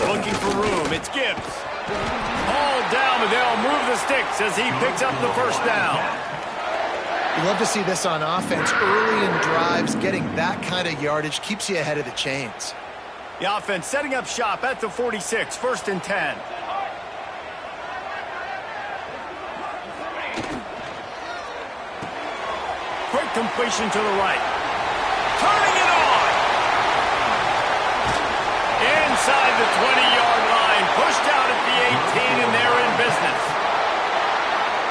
Looking for room. It's Gibbs. Hauled down, but they'll move the sticks as he picks up the first down. You love to see this on offense. Early in drives, getting that kind of yardage keeps you ahead of the chains. The offense setting up shop at the 46, 1st and 10. Quick completion to the right. Turning it on. Inside the 20-yard line. Pushed out at the 18, and they're in business.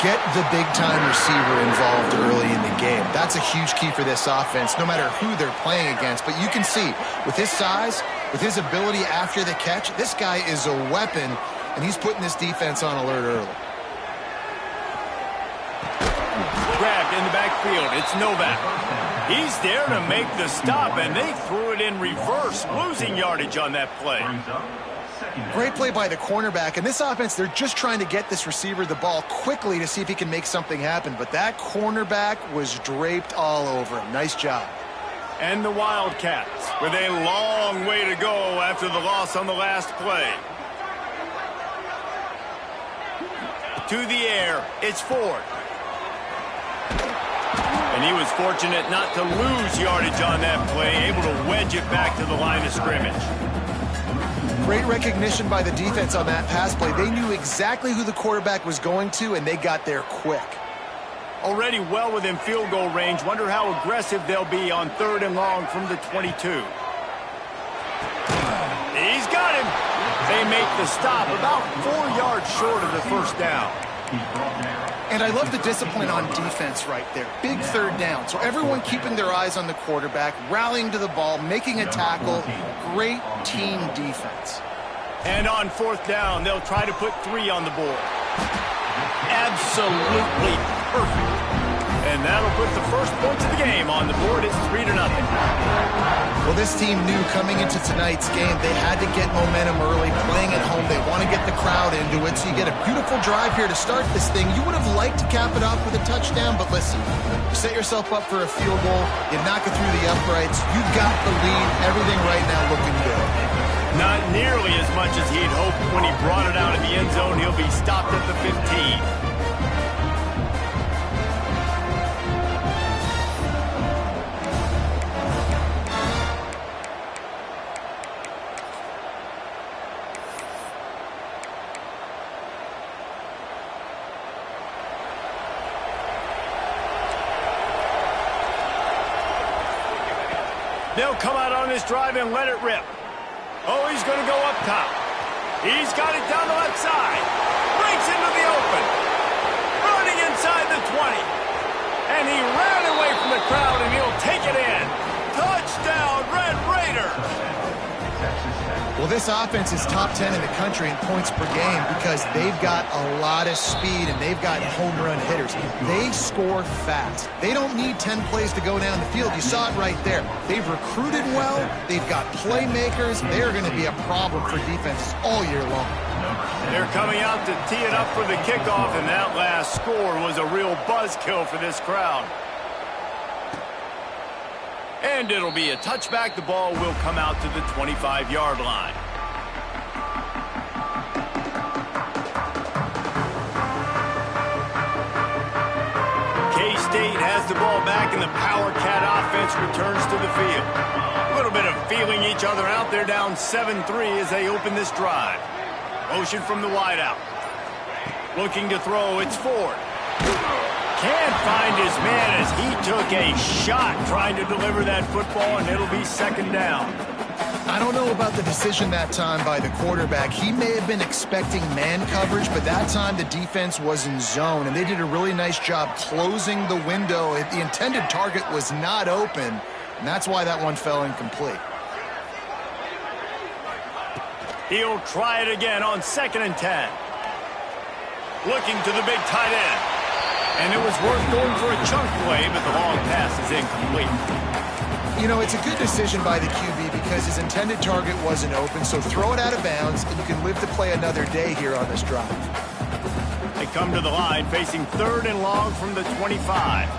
Get the big-time receiver involved early in the game. That's a huge key for this offense, no matter who they're playing against. But you can see, with his size, with his ability after the catch, this guy is a weapon, and he's putting this defense on alert early. Grabbed in the backfield. It's Novak. He's there to make the stop, and they threw it in reverse, losing yardage on that play. Great play by the cornerback. And this offense, they're just trying to get this receiver the ball quickly to see if he can make something happen. But that cornerback was draped all over him. Nice job. And the Wildcats with a long way to go after the loss on the last play. To the air, it's Ford. And he was fortunate not to lose yardage on that play, able to wedge it back to the line of scrimmage. Great recognition by the defense on that pass play. They knew exactly who the quarterback was going to, and they got there quick. Already well within field goal range. Wonder how aggressive they'll be on 3rd and long from the 22. He's got him. They make the stop about 4 yards short of the first down. And I love the discipline on defense right there. Big 3rd down. So everyone keeping their eyes on the quarterback, rallying to the ball, making a tackle. Great team defense. And on 4th down, they'll try to put 3 on the board. Absolutely perfect. And that'll put the first points of the game on the board. It's 3-0. Well, this team knew coming into tonight's game they had to get momentum early, playing at home. They want to get the crowd into it, so you get a beautiful drive here to start this thing. You would have liked to cap it off with a touchdown, but listen, you set yourself up for a field goal, you knock it through the uprights, you've got the lead, everything right now looking good. Not nearly as much as he'd hoped when he brought it out in the end zone. He'll be stopped at the 15. They'll come out on this drive and let it rip. Oh, he's going to go up top. He's got it down the left side. Breaks into the open. Running inside the 20. And he ran away from the crowd, and he'll take it in. Touchdown, Red Raiders. Well, this offense is top 10 in the country in points per game because they've got a lot of speed and they've got home run hitters. They score fast. They don't need 10 plays to go down the field. You saw it right there. They've recruited well. They've got playmakers. They're going to be a problem for defenses all year long. They're coming out to tee it up for the kickoff, and that last score was a real buzzkill for this crowd. And it'll be a touchback. The ball will come out to the 25-yard line. K-State has the ball back, and the Power Cat offense returns to the field. A little bit of feeling each other out. They're down 7-3 as they open this drive. Motion from the wideout. Looking to throw, it's Ford. Can't find his man as he took a shot trying to deliver that football, and it'll be 2nd down. I don't know about the decision that time by the quarterback. He may have been expecting man coverage, but that time the defense was in zone, and they did a really nice job closing the window. The intended target was not open, and that's why that one fell incomplete. He'll try it again on 2nd and 10. Looking to the big tight end. And it was worth going for a chunk play, but the long pass is incomplete. You know, it's a good decision by the QB because his intended target wasn't open, so throw it out of bounds, and you can live to play another day here on this drive. They come to the line facing 3rd and long from the 25.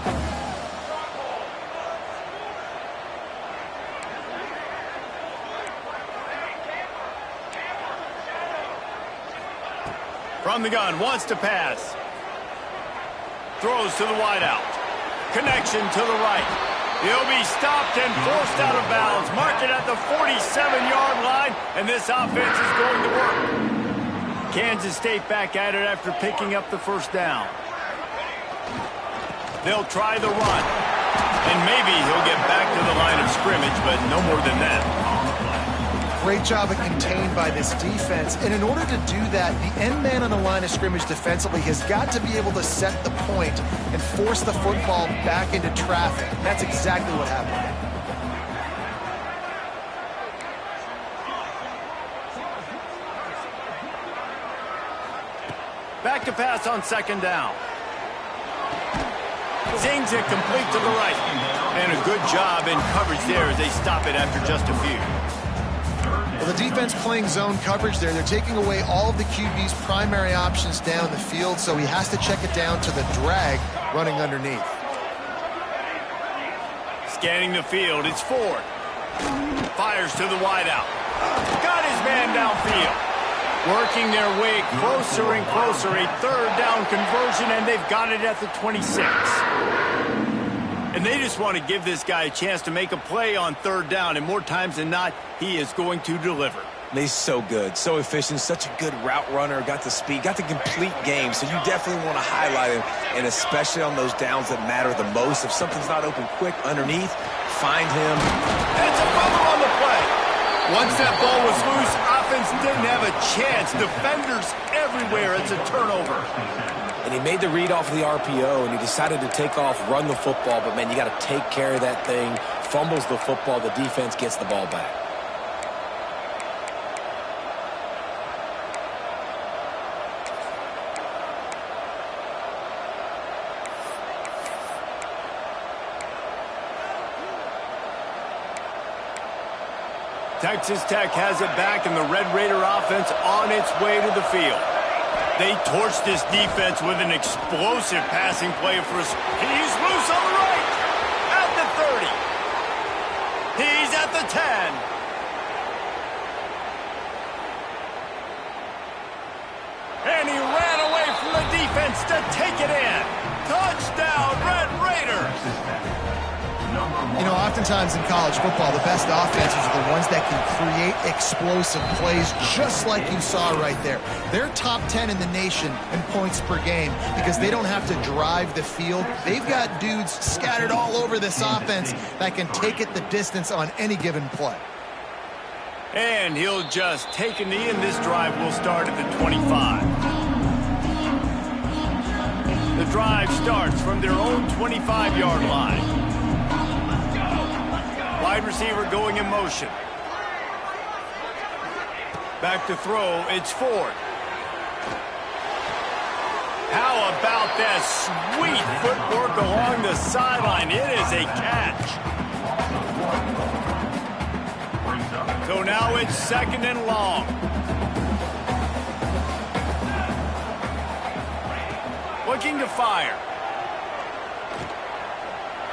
From the gun, wants to pass. Throws to the wideout. Connection to the right. He'll be stopped and forced out of bounds. Mark it at the 47-yard line, and this offense is going to work. Kansas State back at it after picking up the first down. They'll try the run. And maybe he'll get back to the line of scrimmage, but no more than that. Great job of contained by this defense. And in order to do that, the end man on the line of scrimmage defensively has got to be able to set the point and force the football back into traffic. That's exactly what happened. Back to pass on second down. Zings it complete to the right. And a good job in coverage there as they stop it after just a few. Well, the defense playing zone coverage there. They're taking away all of the QB's primary options down the field, so he has to check it down to the drag running underneath. Scanning the field, it's Ford. Fires to the wideout. Got his man downfield. Working their way closer and closer. A third down conversion, and they've got it at the 26. And they just want to give this guy a chance to make a play on third down, and more times than not, he is going to deliver. He's so good, so efficient, such a good route runner, got the speed, got the complete game, so you definitely want to highlight him, and especially on those downs that matter the most. If something's not open quick underneath, find him. It's a fumble on the play. Once that ball was loose, offense didn't have a chance. Defenders everywhere. It's a turnover. And he made the read off of the RPO, and he decided to take off, run the football. But, man, you got to take care of that thing. Fumbles the football. The defense gets the ball back. Texas Tech has it back, and the Red Raider offense on its way to the field. They torched this defense with an explosive passing play for us. He's loose on the right. At the 30. He's at the 10. And he ran away from the defense to take it in. Touchdown, Red Raiders. You know, oftentimes in college football, the best offenses are the ones that can create explosive plays, just like you saw right there. They're top 10 in the nation in points per game because they don't have to drive the field. They've got dudes scattered all over this offense that can take it the distance on any given play. And he'll just take a knee, and this drive will start at the 25. The drive starts from their own 25-yard line. Wide receiver going in motion. Back to throw, it's Ford. How about that sweet footwork along the sideline? It is a catch. So now it's second and long. Looking to fire.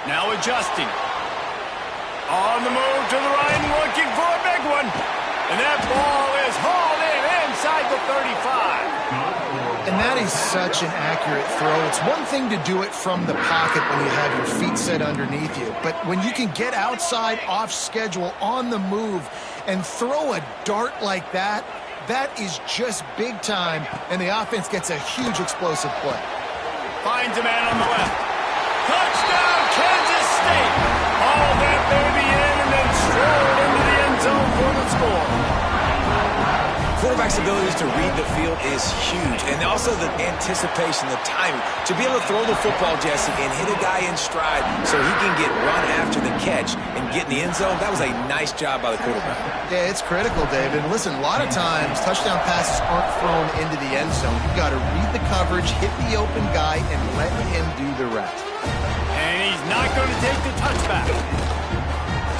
Now adjusting. On the move to the right, looking for a big one. And that ball is hauled in inside the 35. And that is such an accurate throw. It's one thing to do it from the pocket when you have your feet set underneath you. But when you can get outside, off schedule, on the move, and throw a dart like that, that is just big time. And the offense gets a huge explosive play. Finds a man on the left. Touchdown, Kansas State. All that baby in and then strode into the end zone for the score. Quarterback's abilities to read the field is huge, and also the anticipation, the timing. To be able to throw the football, Jesse, and hit a guy in stride so he can get run after the catch and get in the end zone, that was a nice job by the quarterback. Yeah, it's critical, David. And listen, a lot of times touchdown passes aren't thrown into the end zone. You've got to read the coverage, hit the open guy, and let him do the rest. And he's not going to take the touchback.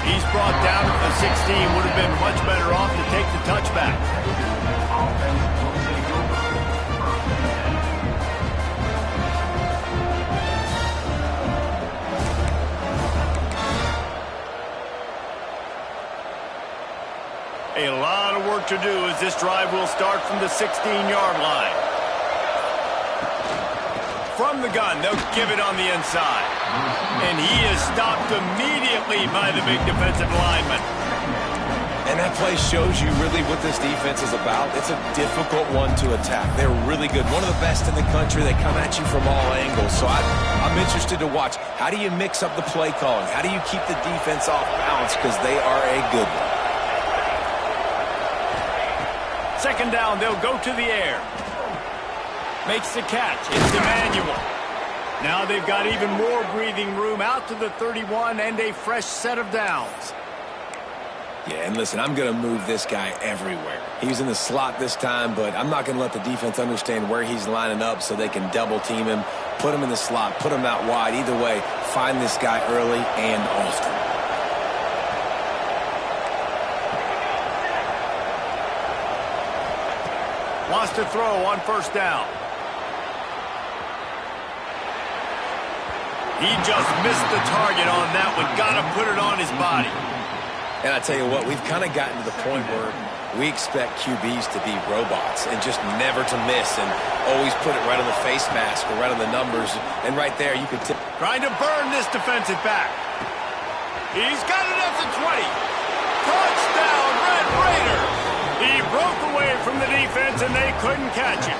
He's brought down to the 16. Would have been much better off to take the touchback. A lot of work to do as this drive will start from the 16-yard line. from the gun. They'll give it on the inside. And he is stopped immediately by the big defensive lineman. And that play shows you really what this defense is about. It's a difficult one to attack. They're really good. One of the best in the country. They come at you from all angles. So I'm interested to watch. How do you mix up the play calling? How do you keep the defense off balance? Because they are a good one. Second down, they'll go to the air. Makes the catch. It's Emmanuel. Now they've got even more breathing room out to the 31 and a fresh set of downs. Yeah, and listen, I'm going to move this guy everywhere. He's in the slot this time, but I'm not going to let the defense understand where he's lining up so they can double team him, put him in the slot, put him out wide. Either way, find this guy early and often. Wants to throw on first down. He just missed the target on that one. Got to put it on his body. And I tell you what, we've kind of gotten to the point where we expect QBs to be robots and just never to miss and always put it right on the face mask or right on the numbers. And right there, you could trying to burn this defensive back. He's got it at the 20. Touchdown, Red Raider. He broke away from the defense, and they couldn't catch him.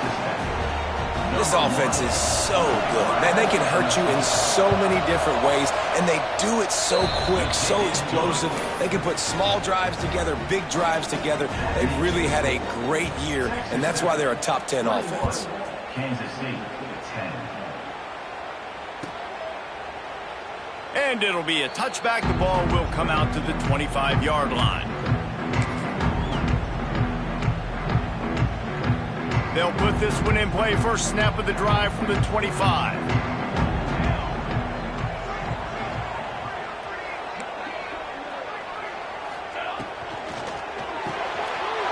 This offense is so good. Man, they can hurt you in so many different ways, and they do it so quick, so explosive. They can put small drives together, big drives together. They've really had a great year, and that's why they're a top 10 offense. Kansas City, 10. And it'll be a touchback. The ball will come out to the 25-yard line. They'll put this one in play. First snap of the drive from the 25.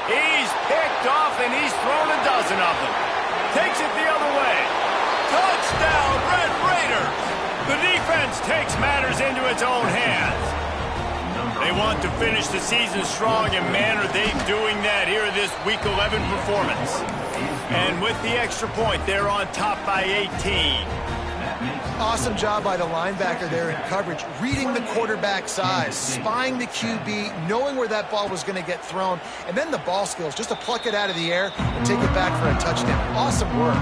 He's picked off, and he's thrown a dozen of them. Takes it the other way. Touchdown, Red Raiders! The defense takes matters into its own hands. They want to finish the season strong, and man, are they doing that here in this Week 11 performance. And with the extra point, they're on top by 18. Awesome job by the linebacker there in coverage, reading the quarterback size, spying the QB, knowing where that ball was going to get thrown, and then the ball skills just to pluck it out of the air and take it back for a touchdown. Awesome work.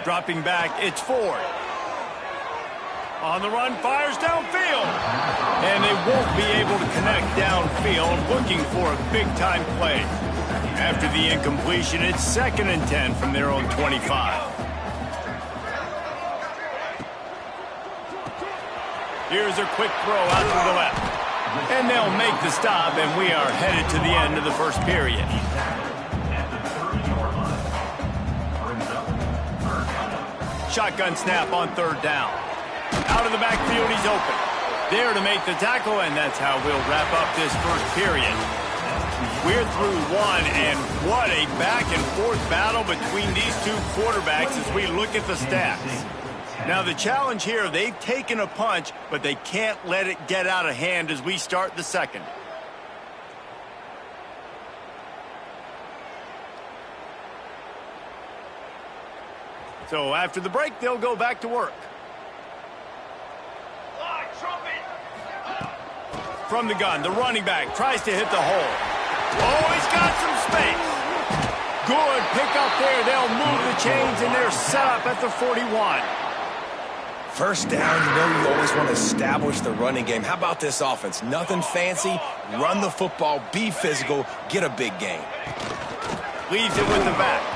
Dropping back, it's Ford. On the run, fires downfield. And they won't be able to connect downfield, looking for a big-time play. After the incompletion, it's 2nd and 10 from their own 25. Here's a quick throw out to the left. And they'll make the stop, and we are headed to the end of the first period. Shotgun snap on third down. Out of the backfield, he's open. There to make the tackle, and that's how we'll wrap up this first period. We're through one, and what a back-and-forth battle between these two quarterbacks as we look at the stats. Now, the challenge here, they've taken a punch, but they can't let it get out of hand as we start the second. So after the break, they'll go back to work. From the gun, the running back tries to hit the hole. Oh, he's got some space. Good pick up there. They'll move the chains, and they're set up at the 41. First down, you know you always want to establish the running game. How about this offense? Nothing fancy. Run the football, be physical, get a big gain. Leaves it with the back.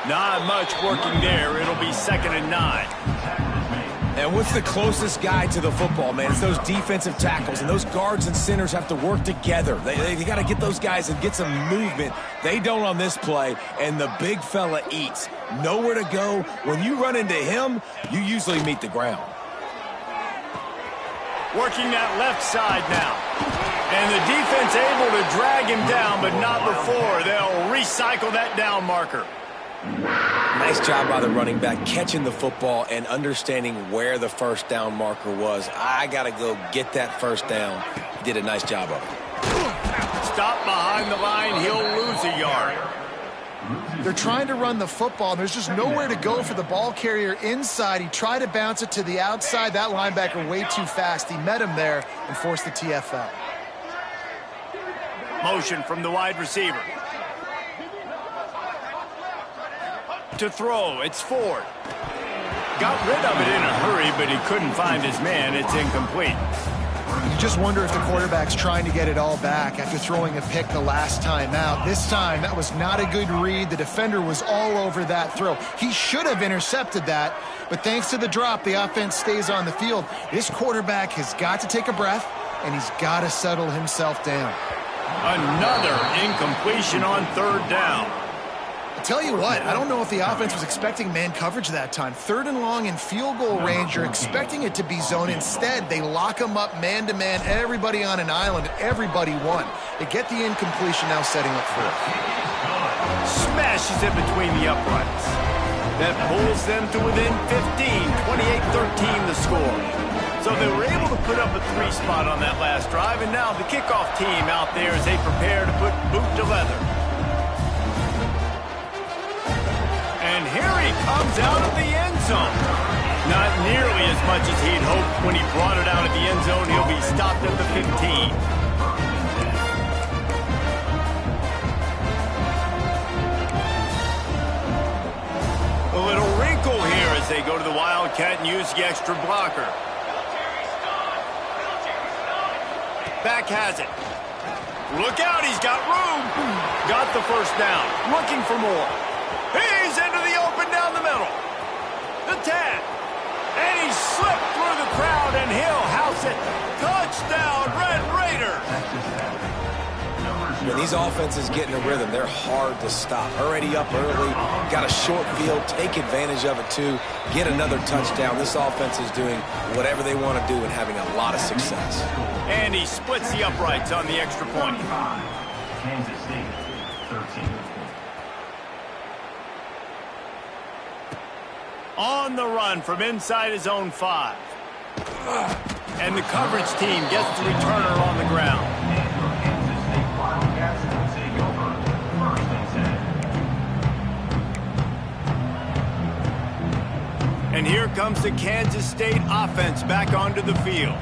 Not much working there. It'll be 2nd and 9. And what's the closest guy to the football, man? It's those defensive tackles, and those guards and centers have to work together. They got to get those guys and get some movement. They don't on this play, and the big fella eats. Nowhere to go. When you run into him, you usually meet the ground. Working that left side now. And the defense able to drag him down, but not before. They'll recycle that down marker. Nice job by the running back, catching the football and understanding where the first down marker was. I got to go get that first down. He did a nice job of it. Stop behind the line. He'll lose a yard. They're trying to run the football, and there's just nowhere to go for the ball carrier inside. He tried to bounce it to the outside. That linebacker way too fast. He met him there and forced the TFL. Motion from the wide receiver. To throw, it's Ford. Got rid of it in a hurry, but he couldn't find his man. It's incomplete. You just wonder if the quarterback's trying to get it all back after throwing a pick the last time out. This time, that was not a good read. The defender was all over that throw. He should have intercepted that, but thanks to the drop, the offense stays on the field. This quarterback has got to take a breath, and he's got to settle himself down. Another incompletion on third down. Tell you what, I don't know if the offense was expecting man coverage that time. Third and long in field goal range, you're expecting it to be zone. Instead, they lock them up man-to-man, everybody on an island, everybody won. They get the incompletion, now setting up fourth. Smashes it between the uprights. That pulls them to within 15, 28-13 the score. So they were able to put up a 3 spot on that last drive, and now the kickoff team out there as they prepare to put boot to leather. And here he comes out of the end zone. Not nearly as much as he'd hoped when he brought it out of the end zone. He'll be stopped at the 15. A little wrinkle here as they go to the Wildcat and use the extra blocker. Back has it. Look out, he's got room. Got the first down. Looking for more. He's into the open down the middle. The tag. And he slipped through the crowd, and he'll house it. Touchdown, Red Raiders. When these offenses get in a rhythm, they're hard to stop. Already up early, got a short field, take advantage of it too, get another touchdown. This offense is doing whatever they want to do and having a lot of success. And he splits the uprights on the extra point. Kansas State, 13. On the run from inside his own 5. And the coverage team gets the returner on the ground. And here comes the Kansas State offense back onto the field.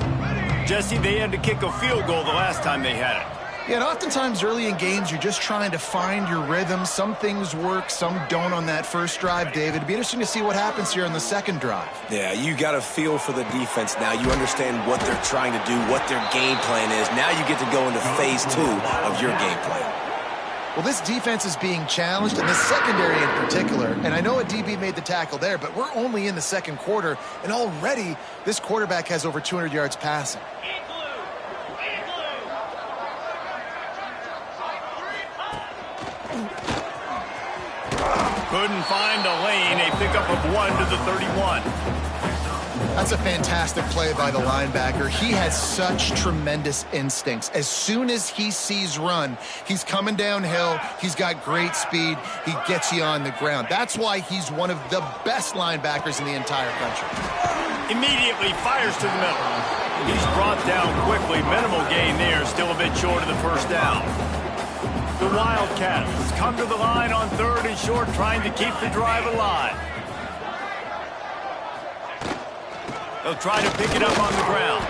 Jesse, they had to kick a field goal the last time they had it. Yeah, and oftentimes early in games, you're just trying to find your rhythm. Some things work, some don't on that first drive, David. It'd be interesting to see what happens here on the second drive. Yeah, you got a feel for the defense now. You understand what they're trying to do, what their game plan is. Now you get to go into phase 2 of your game plan. Well, this defense is being challenged, and this secondary in particular. And I know a DB made the tackle there, but we're only in the second quarter, and already this quarterback has over 200 yards passing. Couldn't find a lane. A pickup of 1 to the 31. That's a fantastic play by the linebacker. He has such tremendous instincts. As soon as he sees run, he's coming downhill. He's got great speed. He gets you on the ground. That's why he's one of the best linebackers in the entire country. Immediately fires to the middle. He's brought down quickly. Minimal gain there. Still a bit short of the first down. The Wildcats come to the line on 3rd and short, trying to keep the drive alive. They'll try to pick it up on the ground.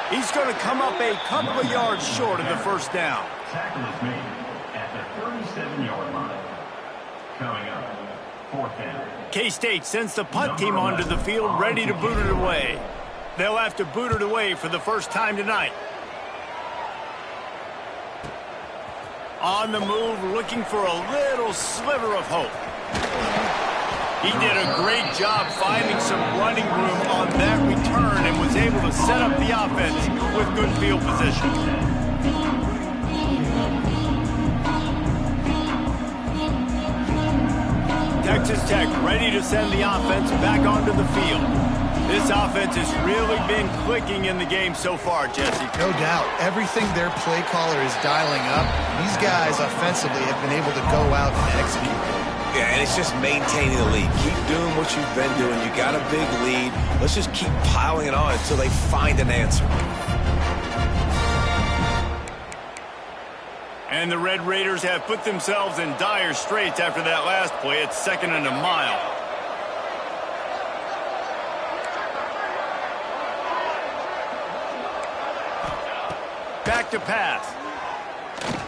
He's going to come up a couple of yards short of the first down. Tackle is made at the 37-yard line. Coming up, 4th down. K-State sends the punt team onto the field, ready to boot it away. They'll have to boot it away for the first time tonight. On the move, looking for a little sliver of hope. He did a great job finding some running room on that return and was able to set up the offense with good field position. Texas Tech ready to send the offense back onto the field. This offense has really been clicking in the game so far, Jesse. No doubt. Everything their play caller is dialing up, these guys offensively have been able to go out and execute. Yeah, and it's just maintaining the lead. Keep doing what you've been doing. You got a big lead. Let's just keep piling it on until they find an answer. And the Red Raiders have put themselves in dire straits after that last play. It's 2nd and a mile. Back to pass.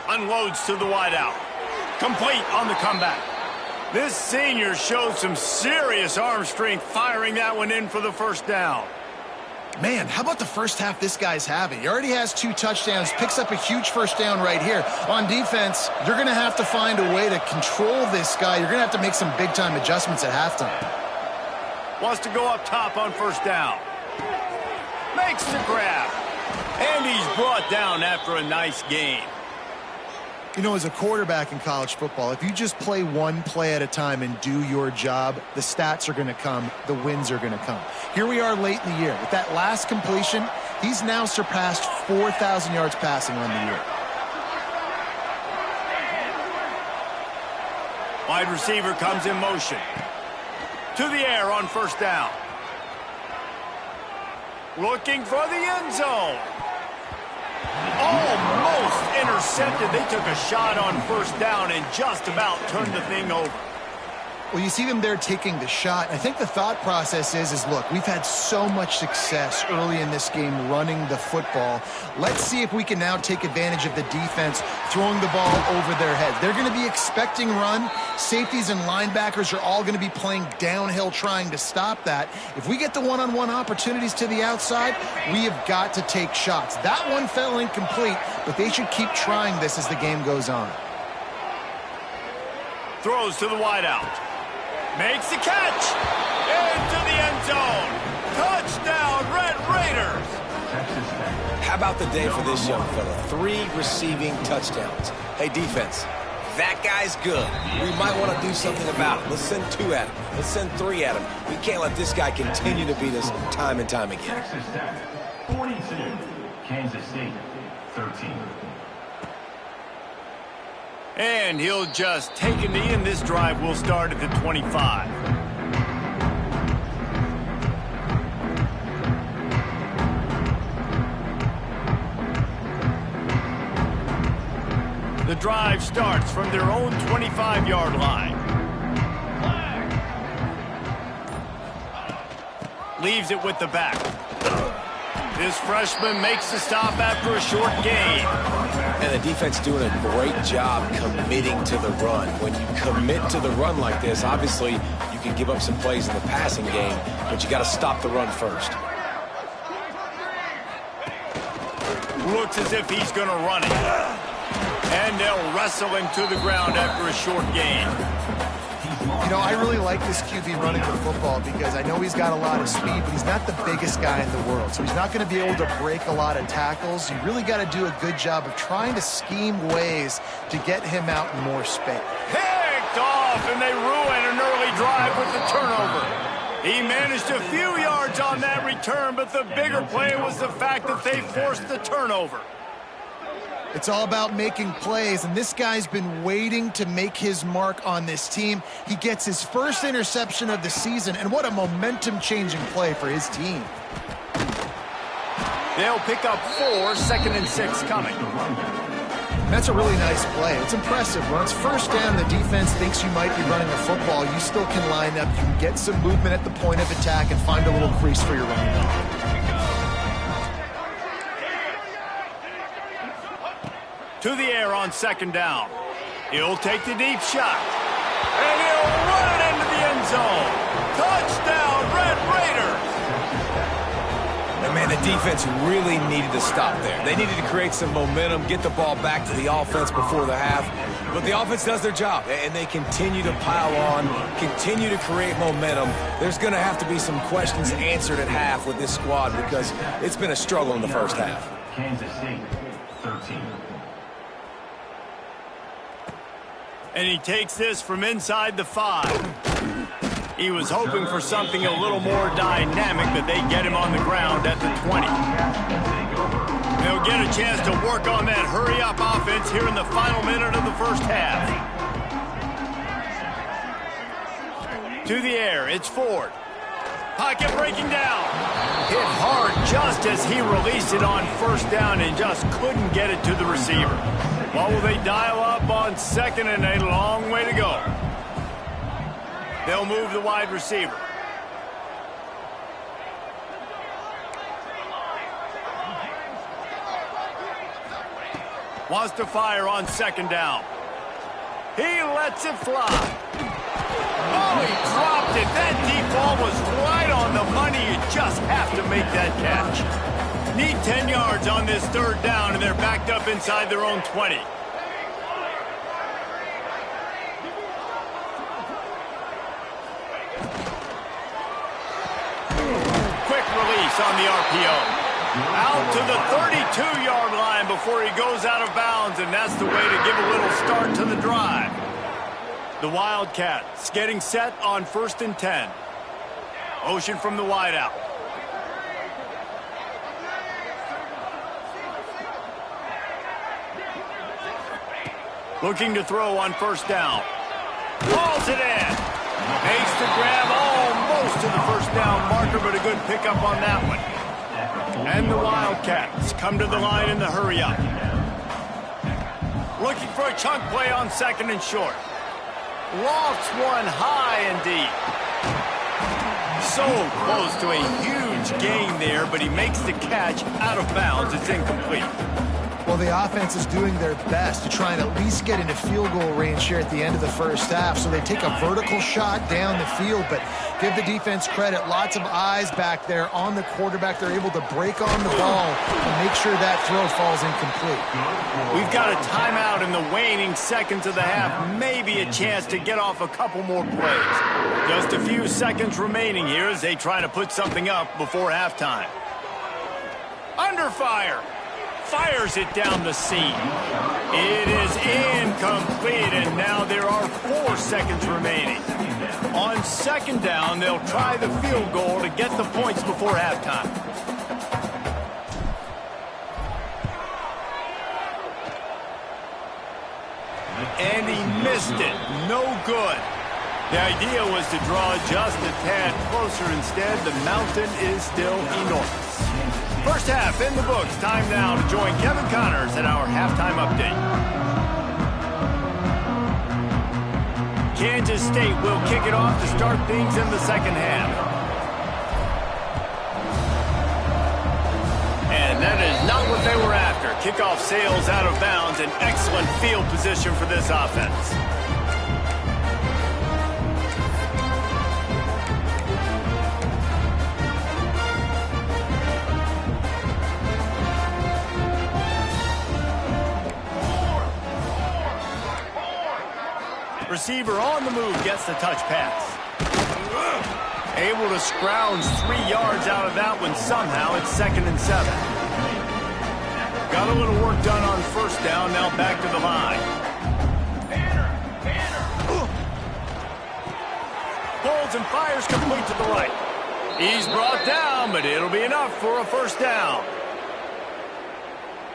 Unloads to the wideout. Complete on the comeback. This senior showed some serious arm strength firing that one in for the first down. Man, how about the first half this guy's having? He already has 2 touchdowns, picks up a huge first down right here. On defense, you're going to have to find a way to control this guy. You're going to have to make some big-time adjustments at halftime. Wants to go up top on first down. Makes the grab. And he's brought down after a nice gain. You know, as a quarterback in college football, if you just play one play at a time and do your job, the stats are going to come, the wins are going to come. Here we are late in the year. With that last completion, he's now surpassed 4,000 yards passing on the year. Wide receiver comes in motion. To the air on first down. Looking for the end zone. Almost intercepted. They took a shot on first down and just about turned the thing over. Well, you see them there taking the shot. I think the thought process is, look, we've had so much success early in this game running the football. Let's see if we can now take advantage of the defense throwing the ball over their heads. They're going to be expecting run. Safeties and linebackers are all going to be playing downhill trying to stop that. If we get the one-on-one opportunities to the outside, we have got to take shots. That one fell incomplete, but they should keep trying this as the game goes on. Throws to the wideout. Makes the catch. Into the end zone. Touchdown, Red Raiders. How about the day for this young fella? 3 receiving touchdowns. Hey, defense, that guy's good. We might want to do something about it. Let's send 2 at him. Let's send 3 at him. We can't let this guy continue to beat us time and time again. Texas Tech, 42. Kansas State, 13. And he'll just take a knee, and this drive will start at the 25. The drive starts from their own 25-yard line. Leaves it with the back. This freshman makes the stop after a short gain. And the defense doing a great job committing to the run. When you commit to the run like this, obviously you can give up some plays in the passing game, but you got to stop the run first. Looks as if he's going to run it. And they'll wrestle him to the ground after a short gain. You know, I really like this QB running the football because I know he's got a lot of speed, but he's not the biggest guy in the world. So he's not going to be able to break a lot of tackles. You really got to do a good job of trying to scheme ways to get him out in more space. Picked off, and they ruin an early drive with the turnover. He managed a few yards on that return, but the bigger play was the fact that they forced the turnover. It's all about making plays, and this guy's been waiting to make his mark on this team. He gets his first interception of the season, and what a momentum-changing play for his team. They'll pick up 4, 2nd and 6 coming. That's a really nice play. It's impressive. When it's first down, the defense thinks you might be running the football. You still can line up. You can get some movement at the point of attack and find a little crease for your running back. To the air on 2nd down. He'll take the deep shot. And he'll run it into the end zone. Touchdown, Red Raiders. And man, the defense really needed to stop there. They needed to create some momentum, get the ball back to the offense before the half. But the offense does their job, and they continue to pile on, continue to create momentum. There's going to have to be some questions answered at half with this squad because it's been a struggle in the first half. Kansas State, 13. And he takes this from inside the 5. He was hoping for something a little more dynamic, but they get him on the ground at the 20. They'll get a chance to work on that hurry-up offense here in the final minute of the first half. To the air, it's Ford. Pocket breaking down. Hit hard just as he released it on first down and just couldn't get it to the receiver. What will they dial up on second and a long way to go? They'll move the wide receiver. Wants to fire on second down. He lets it fly. Oh, he dropped it. That deep ball was right on the money. You just have to make that catch. Need 10 yards on this third down, and they're backed up inside their own 20. Quick release on the RPO. Out to the 32-yard line before he goes out of bounds, and that's the way to give a little start to the drive. The Wildcats getting set on 1st and 10. Motion from the wideout. Looking to throw on first down. Hauls it in. Makes the grab almost to the first down marker, but a good pickup on that one. And the Wildcats come to the line in the hurry-up. Looking for a chunk play on second and short. Lofts one high and deep. So close to a huge gain there, but he makes the catch out of bounds. It's incomplete. Well, the offense is doing their best to try and at least get into field goal range here at the end of the first half. So they take a vertical shot down the field, but give the defense credit. Lots of eyes back there on the quarterback. They're able to break on the ball and make sure that throw falls incomplete. We've got a timeout in the waning seconds of the half. Maybe a chance to get off a couple more plays. Just a few seconds remaining here as they try to put something up before halftime. Under fire. Fires it down the seam. It is incomplete, and now there are 4 seconds remaining. On second down, they'll try the field goal to get the points before halftime. And he missed it. No good. The idea was to draw just a tad closer. Instead, the mountain is still enormous. First half in the books. Time now to join Kevin Connors at our halftime update. Kansas State will kick it off to start things in the second half. And that is not what they were after. Kickoff sails out of bounds. An excellent field position for this offense. Receiver on the move gets the touch pass. Able to scrounge 3 yards out of that one somehow. It's 2nd and 7. Got a little work done on first down. Now back to the line. Pulls and fires complete to the right. He's brought down, but it'll be enough for a first down.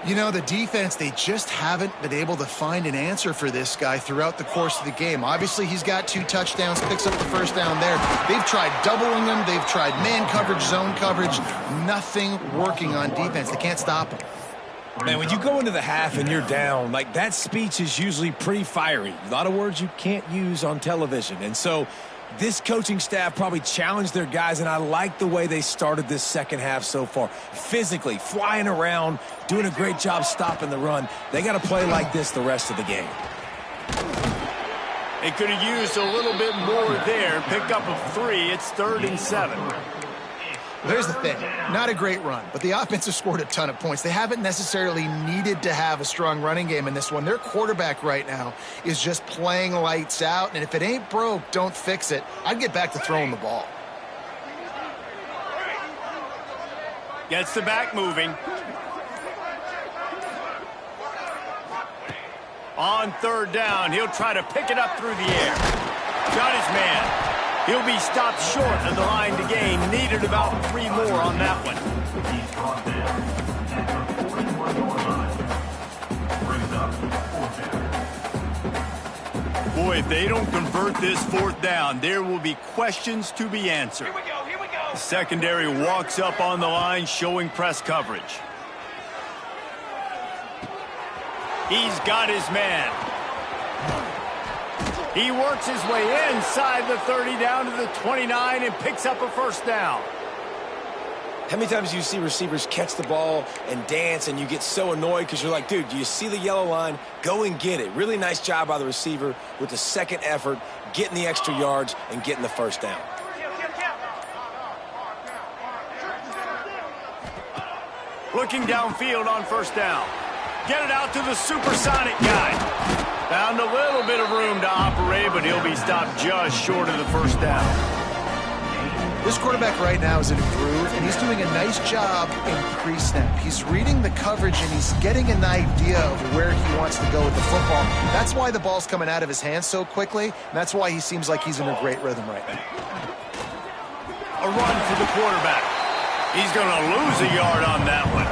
You know, the defense, they just haven't been able to find an answer for this guy throughout the course of the game. Obviously, he's got 2 touchdowns, picks up the first down there. They've tried doubling him. They've tried man coverage, zone coverage. Nothing working on defense. They can't stop him. Man, when you go into the half and you're down, like that speech is usually pretty fiery. A lot of words you can't use on television. And so this coaching staff probably challenged their guys, and I like the way they started this second half so far. Physically, flying around, doing a great job stopping the run. They got to play like this the rest of the game. They could have used a little bit more there. Picked up a 3. It's 3rd and 7. There's the thing. Not a great run, but the offense has scored a ton of points. They haven't necessarily needed to have a strong running game in this one. Their quarterback right now is just playing lights out, and if it ain't broke, don't fix it. I'd get back to throwing the ball. Gets the back moving. On third down, he'll try to pick it up through the air. Got his man. He'll be stopped short of the line to gain. Needed about 3 more on that one. Boy, if they don't convert this fourth down, there will be questions to be answered. Here we go, here we go. The secondary walks up on the line, showing press coverage. He's got his man. He works his way inside the 30 down to the 29 and picks up a first down. How many times do you see receivers catch the ball and dance and you get so annoyed because you're like, dude, do you see the yellow line? Go and get it. Really nice job by the receiver with the second effort, getting the extra yards and getting the first down. Looking downfield on first down. Get it out to the supersonic guy. Found a little bit of room to operate, but he'll be stopped just short of the first down. This quarterback right now is in a groove, and he's doing a nice job in pre-snap. He's reading the coverage, and he's getting an idea of where he wants to go with the football. That's why the ball's coming out of his hands so quickly, and that's why he seems like he's in a great rhythm right now. A run for the quarterback. He's going to lose a yard on that one.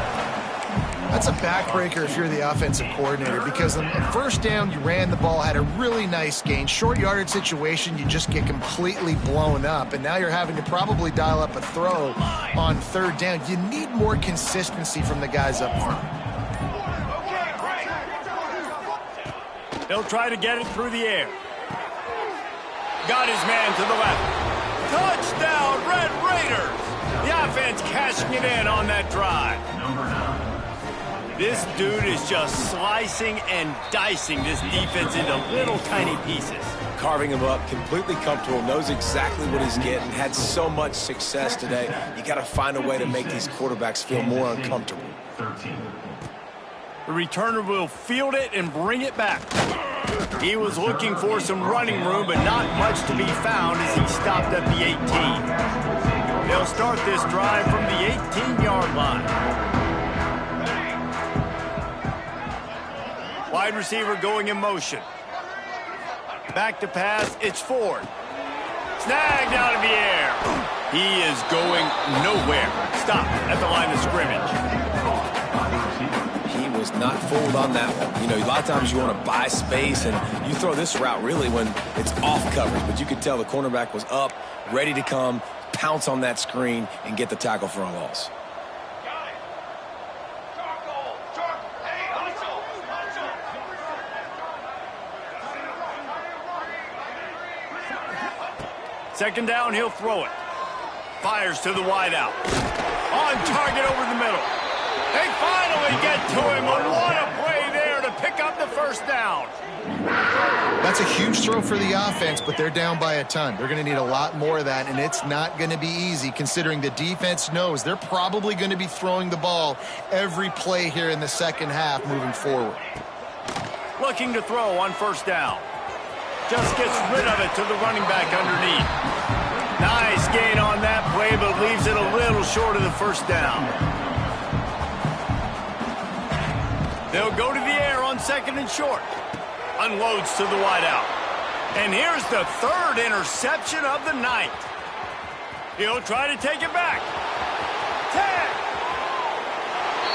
That's a backbreaker if you're the offensive coordinator, because on first down, you ran the ball, had a really nice gain. Short yardage situation, you just get completely blown up, and now you're having to probably dial up a throw on third down. You need more consistency from the guys up front. He'll try to get it through the air. Got his man to the left. Touchdown, Red Raiders! The offense cashing it in on that drive. Number 9. This dude is just slicing and dicing this defense into little tiny pieces. Carving him up, completely comfortable, knows exactly what he's getting, had so much success today. You got to find a way to make these quarterbacks feel more uncomfortable. 13. The returner will field it and bring it back. He was looking for some running room, but not much to be found as he stopped at the 18. They'll start this drive from the 18-yard line. Wide receiver going in motion. Back to pass, it's Ford. Snagged out of the air. He is going nowhere. Stop at the line of scrimmage. He was not fooled on that one. You know, a lot of times you want to buy space, and you throw this route really when it's off coverage. But you could tell the cornerback was up, ready to come, pounce on that screen, and get the tackle for a loss. Second down, he'll throw it. Fires to the wideout. On target over the middle. They finally get to him. And what a play there to pick up the first down. That's a huge throw for the offense, but they're down by a ton. They're going to need a lot more of that, and it's not going to be easy considering the defense knows they're probably going to be throwing the ball every play here in the second half moving forward. Looking to throw on first down. Just gets rid of it to the running back underneath. Nice gain on that play, but leaves it a little short of the first down. They'll go to the air on second and short. Unloads to the wideout. And here's the third interception of the night. He'll try to take it back. 10.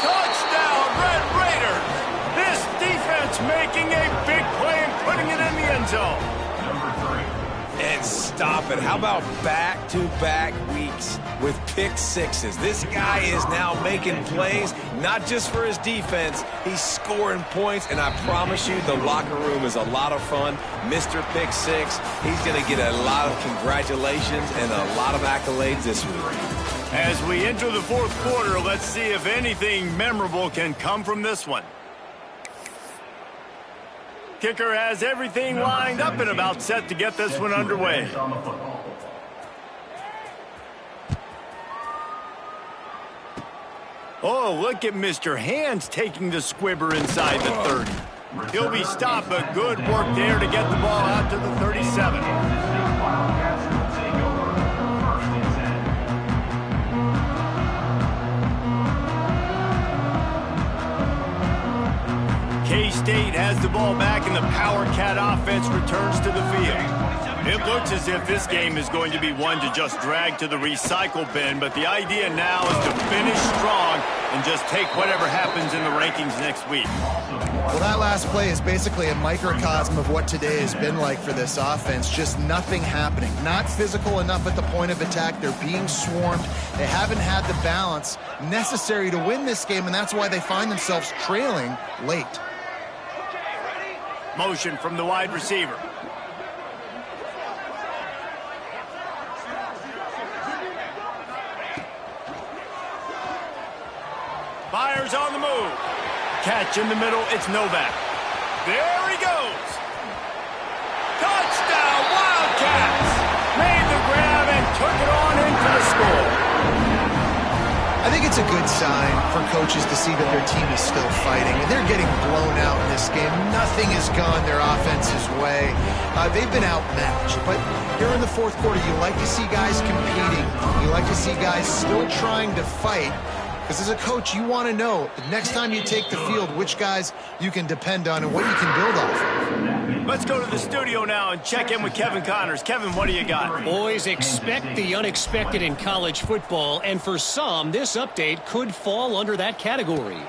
Touchdown, Red Raiders. This defense making a big play and putting it in the end zone. Number 3. And stop it. How about back-to-back weeks with pick sixes? This guy is now making plays, not just for his defense. He's scoring points, and I promise you the locker room is a lot of fun. Mr. Pick Six, he's going to get a lot of congratulations and a lot of accolades this week. As we enter the fourth quarter, let's see if anything memorable can come from this one. Kicker has everything lined up and about set to get this one underway. Oh, look at Mr. Hands taking the squibber inside the 30. He'll be stopped, but good work there to get the ball out to the 37. K-State has the ball back, and the Power Cat offense returns to the field. It looks as if this game is going to be one to just drag to the recycle bin, but the idea now is to finish strong and just take whatever happens in the rankings next week. Well, that last play is basically a microcosm of what today has been like for this offense. Just nothing happening. Not physical enough at the point of attack. They're being swarmed. They haven't had the balance necessary to win this game, and that's why they find themselves trailing late. Motion from the wide receiver. Fires on the move. Catch in the middle. It's Novak. There he goes. Touchdown, Wildcats. Made the grab and took it on in for the score. I think it's a good sign for coaches to see that their team is still fighting, and they're getting blown out in this game. Nothing has gone their offense's way. They've been outmatched, but here in the fourth quarter, you like to see guys competing. You like to see guys still trying to fight. Because as a coach, you want to know the next time you take the field which guys you can depend on and what you can build off of. Let's go to the studio now and check in with Kevin Connors. Kevin, what do you got? Boys, expect the unexpected in college football, and for some, this update could fall under that category.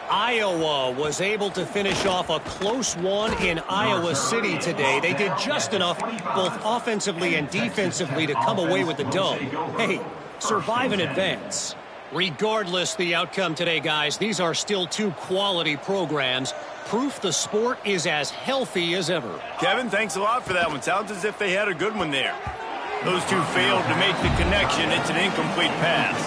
Iowa was able to finish off a close one in Iowa City today. They did just enough, both offensively and defensively, to come away with the dub. Hey, survive and advance. Regardless the outcome today, guys, these are still two quality programs. Proof the sport is as healthy as ever. Kevin, thanks a lot for that one. Sounds as if they had a good one there. Those two failed to make the connection. It's an incomplete pass.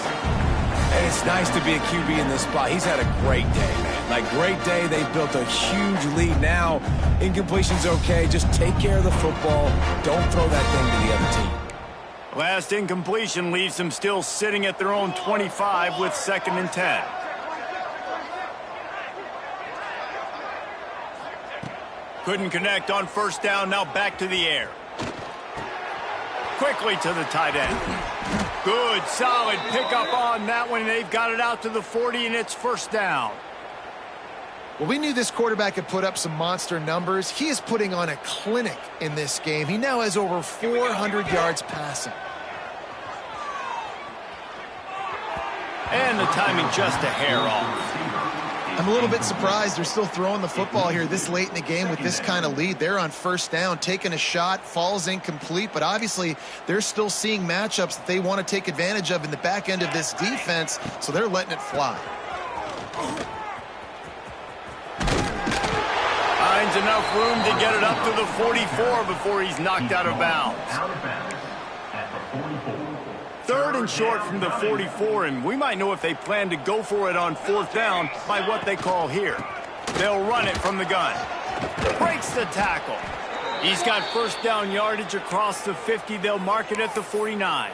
And it's nice to be a QB in this spot. He's had a great day, man. Like, great day. They built a huge lead. Now, incompletion's okay. Just take care of the football. Don't throw that thing to the other team. Last incompletion leaves them still sitting at their own 25 with 2nd and 10. Couldn't connect on first down. Now back to the air. Quickly to the tight end. Good, solid pickup on that one. They've got it out to the 40, and it's first down. Well, we knew this quarterback could put up some monster numbers. He is putting on a clinic in this game. He now has over 400 yards passing. And the timing just a hair off. I'm a little bit surprised they're still throwing the football here this late in the game with this kind of lead. They're on first down, taking a shot, falls incomplete, but obviously they're still seeing matchups that they want to take advantage of in the back end of this defense, so they're letting it fly. Finds enough room to get it up to the 44 before he's knocked out of bounds. Third and short from the 44, and we might know if they plan to go for it on fourth down by what they call here. They'll run it from the gun. Breaks the tackle. He's got first down yardage across the 50. They'll mark it at the 49.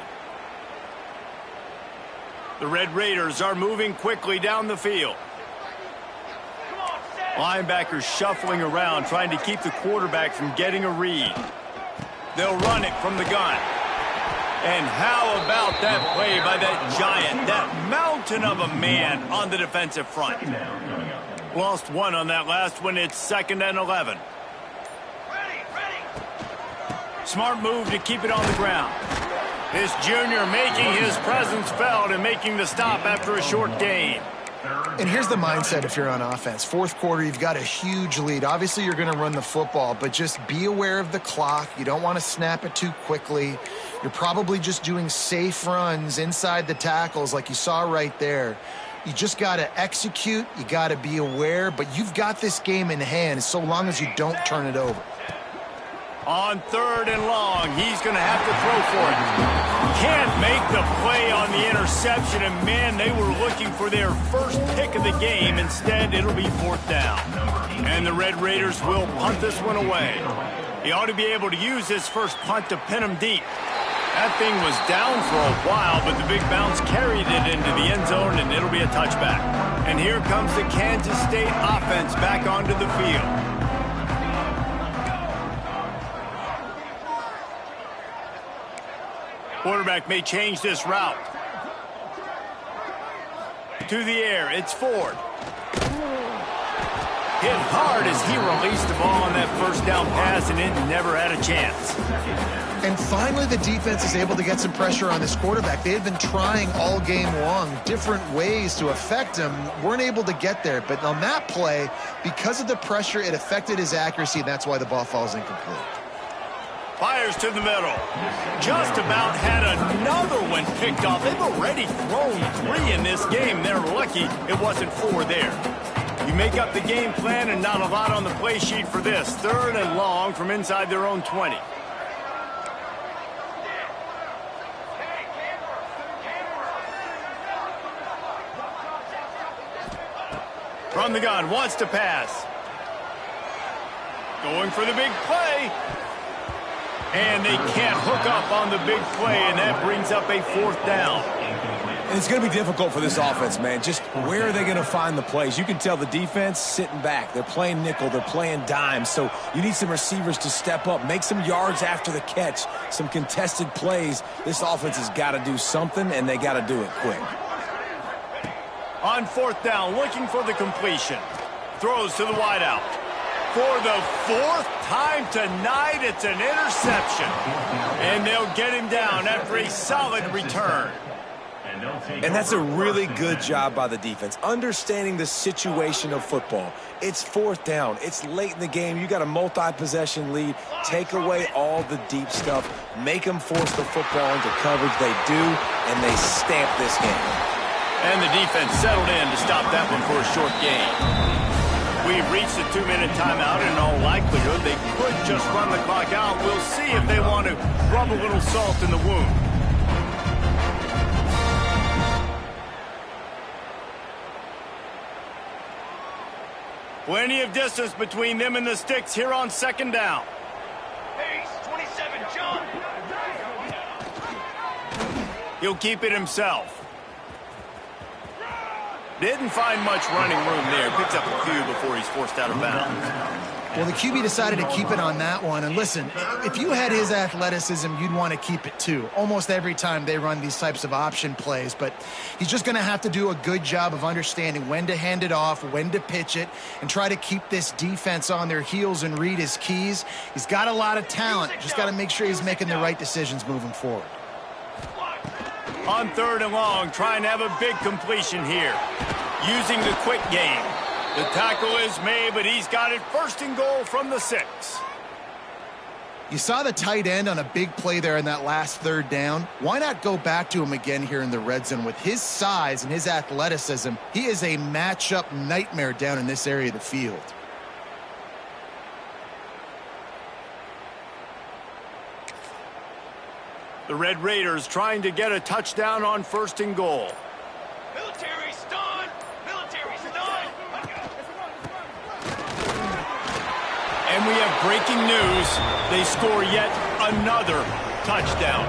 The Red Raiders are moving quickly down the field. Linebackers shuffling around, trying to keep the quarterback from getting a read. They'll run it from the gun. And how about that play by that giant, that mountain of a man on the defensive front? Lost one on that last one. It's 2nd and 11. Smart move to keep it on the ground. This junior making his presence felt and making the stop after a short gain. And here's the mindset if you're on offense. Fourth quarter, you've got a huge lead. Obviously, you're going to run the football, but just be aware of the clock. You don't want to snap it too quickly. You're probably just doing safe runs inside the tackles like you saw right there. You just got to execute. You got to be aware, but you've got this game in hand so long as you don't turn it over. On 3rd and long, he's going to have to throw for it. Can't make the play on the interception, and man, they were looking for their first pick of the game. Instead, it'll be 4th down. And the Red Raiders will punt this one away. He ought to be able to use his first punt to pin him deep. That thing was down for a while, but the big bounce carried it into the end zone, and it'll be a touchback. And here comes the Kansas State offense back onto the field. Quarterback may change this route. To the air, it's Ford. Hit hard as he released the ball on that first down pass, and it never had a chance. And finally, the defense is able to get some pressure on this quarterback. They had been trying all game long different ways to affect him, weren't able to get there. But on that play, because of the pressure, it affected his accuracy, and that's why the ball falls incomplete. Fires to the middle. Just about had another one picked off. They've already thrown 3 in this game. They're lucky it wasn't 4 there. You make up the game plan and not a lot on the play sheet for this. 3rd and long from inside their own 20. From the gun, wants to pass. Going for the big play. And they can't hook up on the big play, and that brings up a 4th down. And it's going to be difficult for this offense, man. Just where are they going to find the plays? You can tell the defense sitting back. They're playing nickel. They're playing dime. So you need some receivers to step up, make some yards after the catch, some contested plays. This offense has got to do something, and they got to do it quick. On 4th down, looking for the completion. Throws to the wideout. For the 4th time tonight, it's an interception. And they'll get him down after a solid return. And that's a really good job by the defense, understanding the situation of football. It's 4th down. It's late in the game. You got a multi-possession lead. Take away all the deep stuff. Make them force the football into coverage. They do, and they stamp this game. And the defense settled in to stop that one for a short gain. We've reached the 2-minute timeout, and in all likelihood, they could just run the clock out. We'll see if they want to rub a little salt in the wound. Plenty of distance between them and the sticks here on 2nd down. Pace, 27, John. He'll keep it himself. Didn't find much running room there. Picks up a few before he's forced out of bounds. Well, the QB decided to keep it on that one. And listen, if you had his athleticism, you'd want to keep it too. Almost every time they run these types of option plays. But he's just going to have to do a good job of understanding when to hand it off, when to pitch it, and try to keep this defense on their heels and read his keys. He's got a lot of talent. Just got to make sure he's making the right decisions moving forward. On 3rd and long, trying to have a big completion here. Using the quick game. The tackle is made, but he's got it 1st and goal from the 6. You saw the tight end on a big play there in that last 3rd down. Why not go back to him again here in the red zone? With his size and his athleticism, he is a matchup nightmare down in this area of the field. The Red Raiders trying to get a touchdown on 1st and goal. Military stun! Military stun! And we have breaking news. They score yet another touchdown.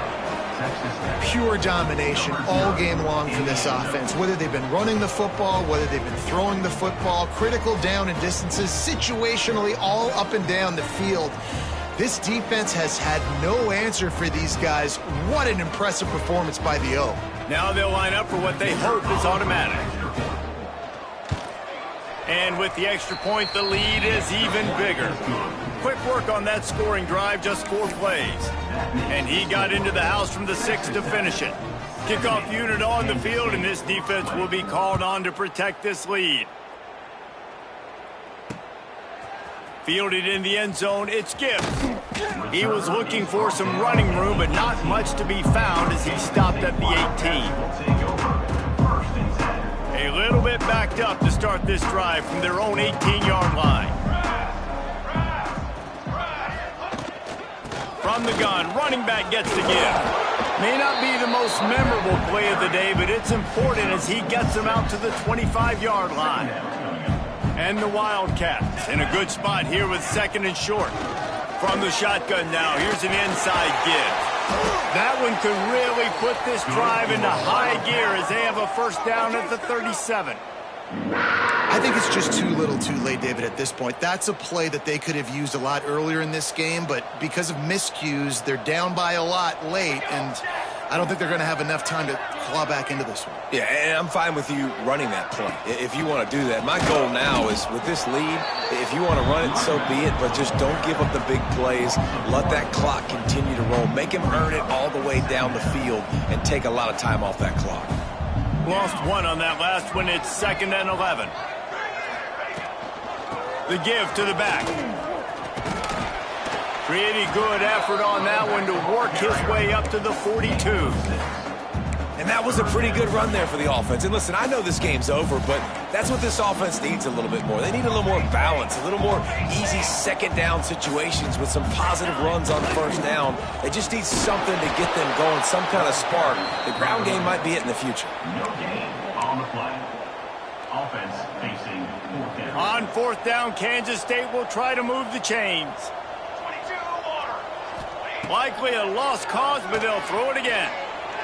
Pure domination all game long for this offense. Whether they've been running the football, whether they've been throwing the football, critical down and distances, situationally all up and down the field. This defense has had no answer for these guys. What an impressive performance by the O. Now they'll line up for what they hope is automatic. And with the extra point, the lead is even bigger. Quick work on that scoring drive, just 4 plays. And he got into the house from the 6 to finish it. Kickoff unit on the field, and this defense will be called on to protect this lead. Fielded in the end zone, it's Gibbs. He was looking for some running room, but not much to be found as he stopped at the 18. A little bit backed up to start this drive from their own 18-yard line. From the gun, running back gets the give. May not be the most memorable play of the day, but it's important as he gets them out to the 25-yard line. And the Wildcats in a good spot here with 2nd and short. From the shotgun now, here's an inside give. That one could really put this drive into high gear as they have a 1st down at the 37. I think it's just too little too late, David, at this point. That's a play that they could have used a lot earlier in this game, but because of miscues, they're down by a lot late, and I don't think they're going to have enough time to claw back into this one. Yeah, and I'm fine with you running that play if you want to do that. My goal now is with this lead, if you want to run it, so be it, but just don't give up the big plays. Let that clock continue to roll. Make him earn it all the way down the field and take a lot of time off that clock. Lost one on that last one. It's 2nd and 11. The give to the back. Pretty good effort on that one to work his way up to the 42. And that was a pretty good run there for the offense. And listen, I know this game's over, but that's what this offense needs a little bit more. They need a little more balance, a little more easy second down situations with some positive runs on first down. They just need something to get them going, some kind of spark. The ground game might be it in the future. No gain on the play. Offense facing 4th down. On 4th down, Kansas State will try to move the chains. 22 water. Likely a lost cause, but they'll throw it again.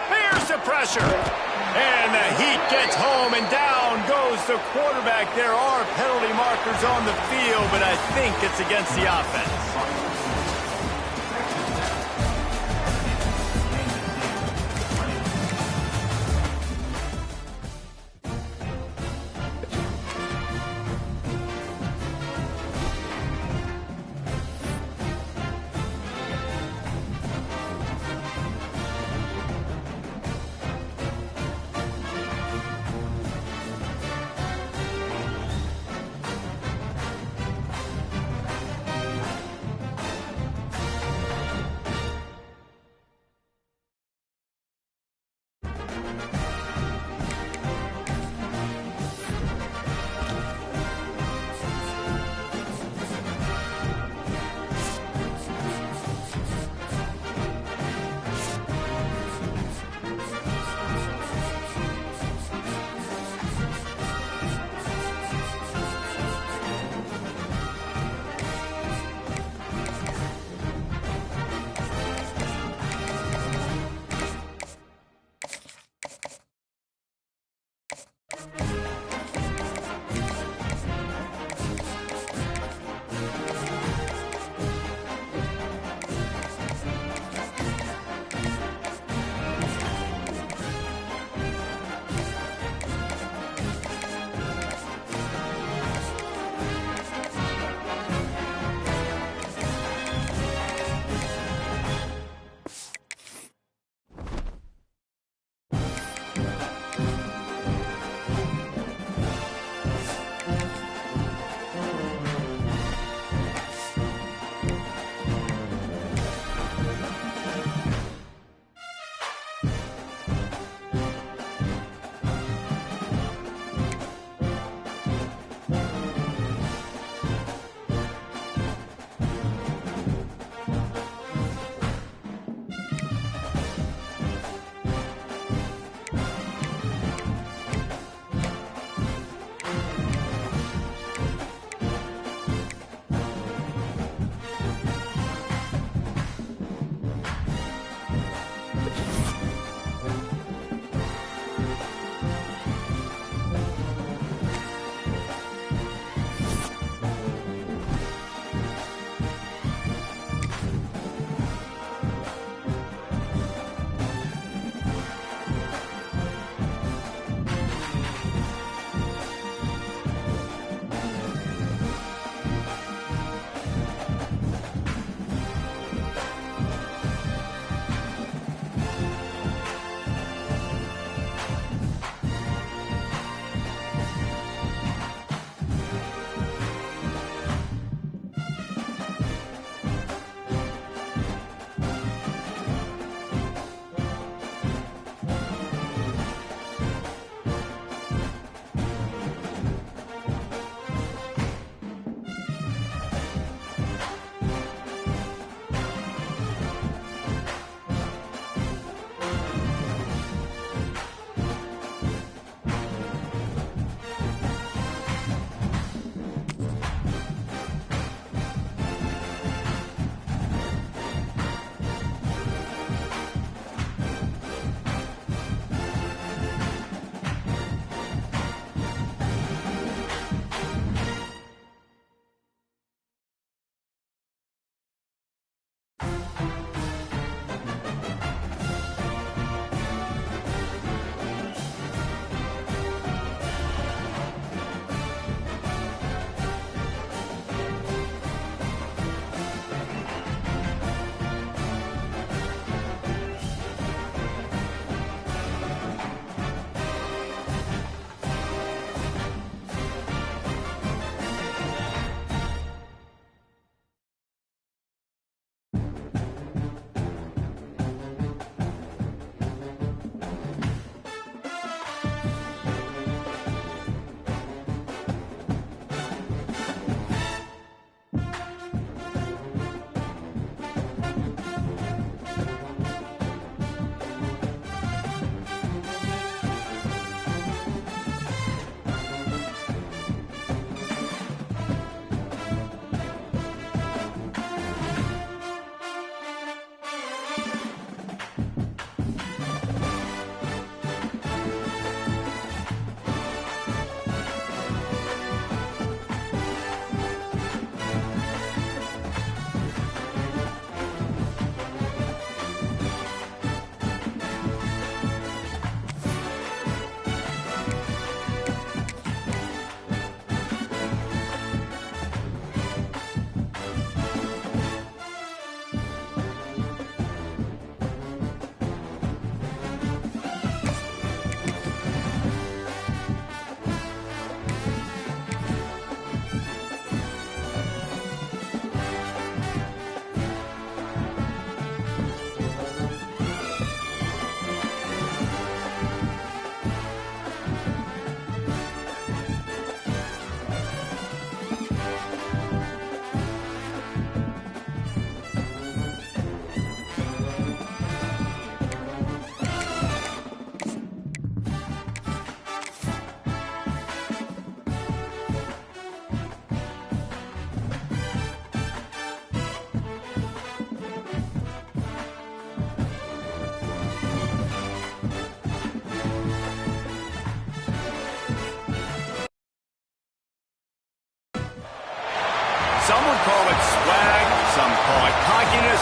Here's the pressure. And the heat gets home, and down goes the quarterback. There are penalty markers on the field, but I think it's against the offense.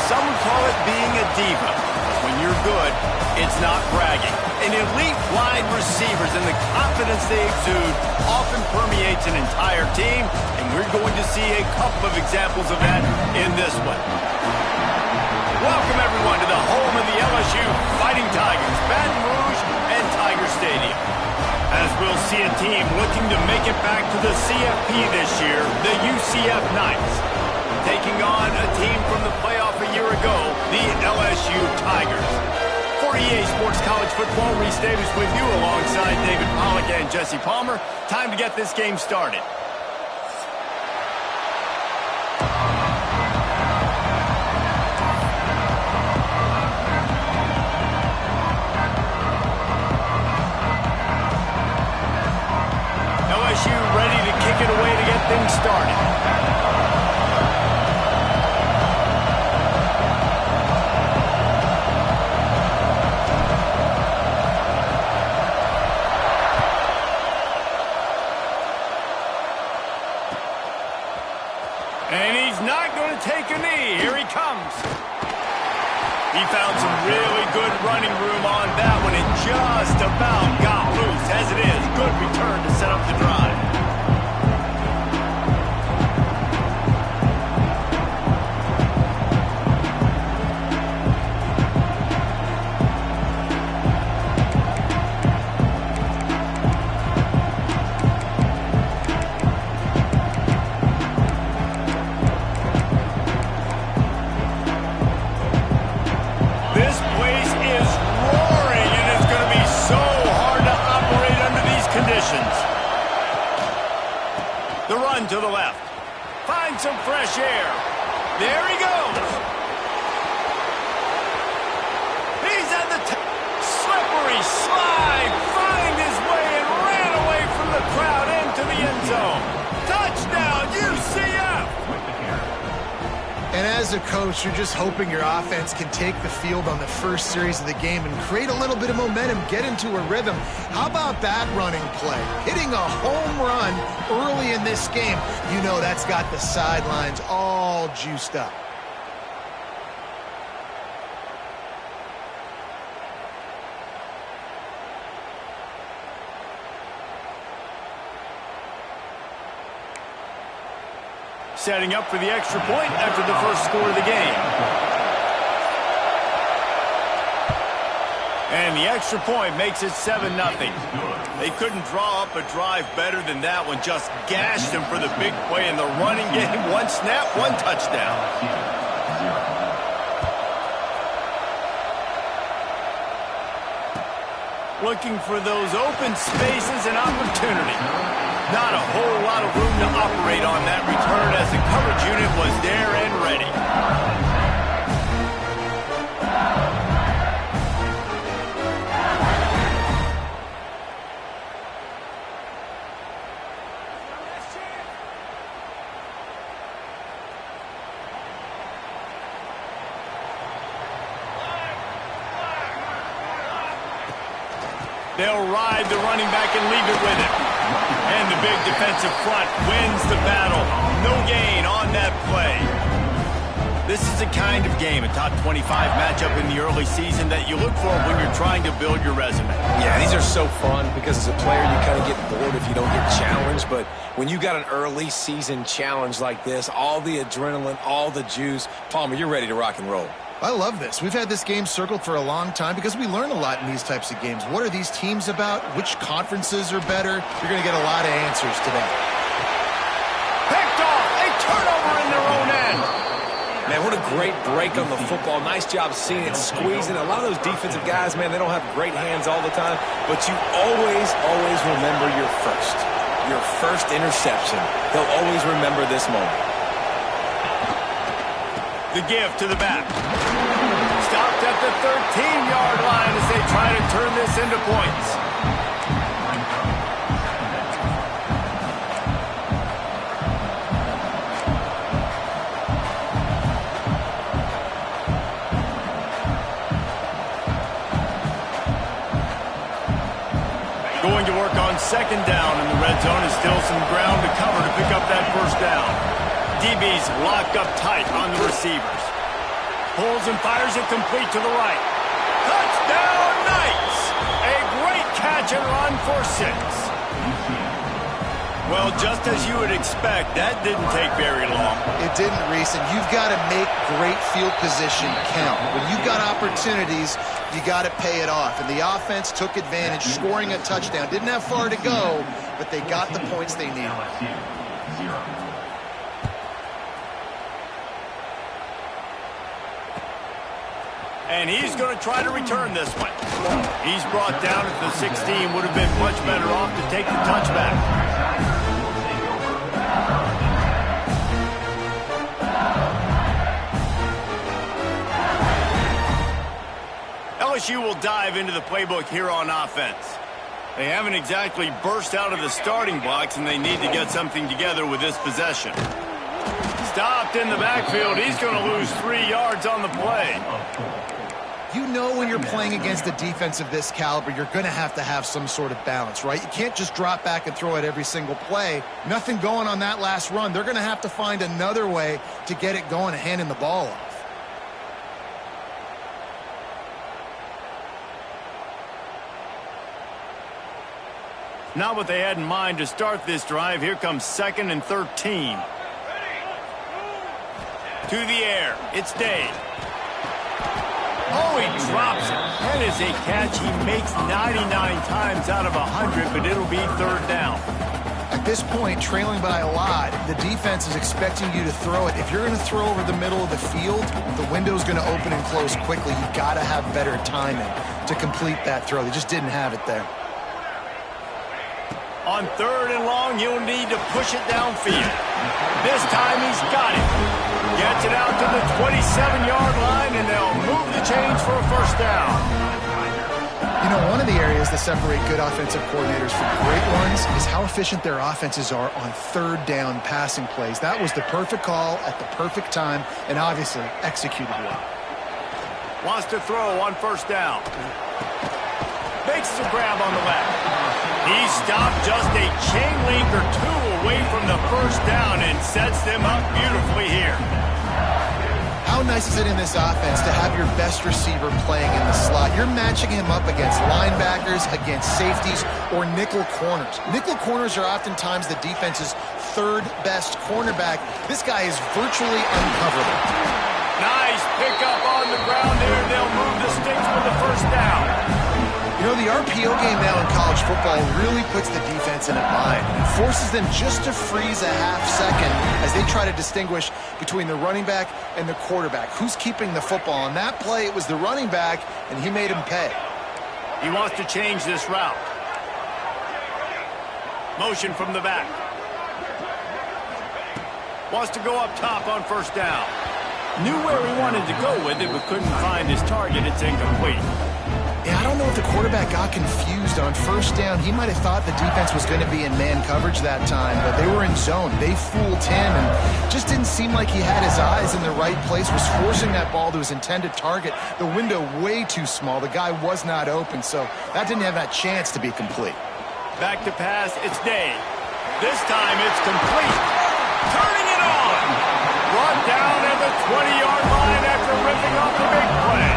some would call it being a diva. When you're good, it's not bragging. And elite wide receivers and the confidence they exude often permeates an entire team, and we're going to see a couple of examples of that in this one. Welcome, everyone, to the home of the LSU Fighting Tigers, Baton Rouge and Tiger Stadium. As we'll see a team looking to make it back to the CFP this year, the UCF Knights, taking on a team from the playoff a year ago, the LSU Tigers. For EA Sports College Football, Reese Davis with you alongside David Pollack and Jesse Palmer. Time to get this game started. LSU ready to kick it away to get things started. And he's not going to take a knee. Here he comes. He found some really good running room on that one and just about got loose. As it is, good return to set up the drive. This place is roaring, and it's going to be so hard to operate under these conditions. The run to the left. Find some fresh air. There he goes. He's at the slippery slide. Find his way and ran away from the crowd into the end zone. Touchdown, UCF. And as a coach, you're just hoping your offense can take the field on the first series of the game and create a little bit of momentum, get into a rhythm. How about that running play? Hitting a home run early in this game. You know that's got the sidelines all juiced up. Setting up for the extra point after the first score of the game. And the extra point makes it 7-0. They couldn't draw up a drive better than that one. Just gashed them for the big play in the running game. One snap, one touchdown. Looking for those open spaces and opportunity. Not a whole lot of room to operate on that return as the coverage unit was there and ready. They'll ride the running back and leave it with him. And the big defensive front wins the battle. No gain on that play. This is the kind of game, a top 25 matchup in the early season that you look for when you're trying to build your resume. Yeah, these are so fun because as a player you kind of get bored if you don't get challenged. But when you got an early season challenge like this, all the adrenaline, all the juice, Palmer, you're ready to rock and roll. I love this. We've had this game circled for a long time because we learn a lot in these types of games. What are these teams about? Which conferences are better? You're going to get a lot of answers today. Picked off. A turnover in their own end. Man, what a great break on the football. Nice job seeing it, squeezing. A lot of those defensive guys, man, they don't have great hands all the time, but you always remember your first interception. They'll always remember this moment. The give to the back. Stopped at the 13-yard line as they try to turn this into points. Going to work on second down in the red zone is still some ground to cover to pick up that first down. DB's locked up tight on the receivers. Pulls and fires it complete to the right. Touchdown Knights! A great catch and run for 6. Well, just as you would expect, that didn't take very long. It didn't, Reese, and you've got to make great field position count. When you've got opportunities, you got to pay it off. And the offense took advantage, scoring a touchdown. Didn't have far to go, but they got the points they needed. And he's going to try to return this one. He's brought down at the 16. Would have been much better off to take the touchback. LSU will dive into the playbook here on offense. They haven't exactly burst out of the starting blocks, and they need to get something together with this possession. Stopped in the backfield. He's going to lose 3 yards on the play. You know when you're playing against a defense of this caliber, you're going to have some sort of balance, right? You can't just drop back and throw it every single play. Nothing going on that last run. They're going to have to find another way to get it going and handing the ball off. Not what they had in mind to start this drive. Here comes 2nd and 13. To the air. It's Dave. Oh, he drops it. That is a catch he makes 99 times out of 100, but it'll be 3rd down. At this point, trailing by a lot, the defense is expecting you to throw it. If you're going to throw over the middle of the field, the window's going to open and close quickly. You've got to have better timing to complete that throw. They just didn't have it there. On 3rd and long, he'll need to push it downfield. This time he's got it. Gets it out to the 27-yard line, and they'll move the chains for a 1st down. You know, one of the areas that separate good offensive coordinators from great ones is how efficient their offenses are on 3rd down passing plays. That was the perfect call at the perfect time, and obviously executed well. Wants to throw on 1st down. Makes the grab on the left. He stopped just a chain link or 2 away from the 1st down and sets them up beautifully here. How nice is it in this offense to have your best receiver playing in the slot? You're matching him up against linebackers, against safeties, or nickel corners. Nickel corners are oftentimes the defense's 3rd best cornerback. This guy is virtually uncoverable. Nice pickup on the ground there. They'll move the sticks for the 1st down. You know, the RPO game now in college football really puts the defense in a bind. It forces them just to freeze a half second as they try to distinguish between the running back and the quarterback. Who's keeping the football? On that play, it was the running back, and he made him pay. He wants to change this route. Motion from the back. Wants to go up top on 1st down. Knew where he wanted to go with it, but couldn't find his target. It's incomplete. Yeah, I don't know if the quarterback got confused on 1st down. He might have thought the defense was going to be in man coverage that time, but they were in zone. They fooled him and just didn't seem like he had his eyes in the right place, was forcing that ball to his intended target. The window way too small. The guy was not open, so that didn't have that chance to be complete. Back to pass, it's Dave. This time it's complete. Turning it on. Brought down at the 20-yard line after ripping off the big play.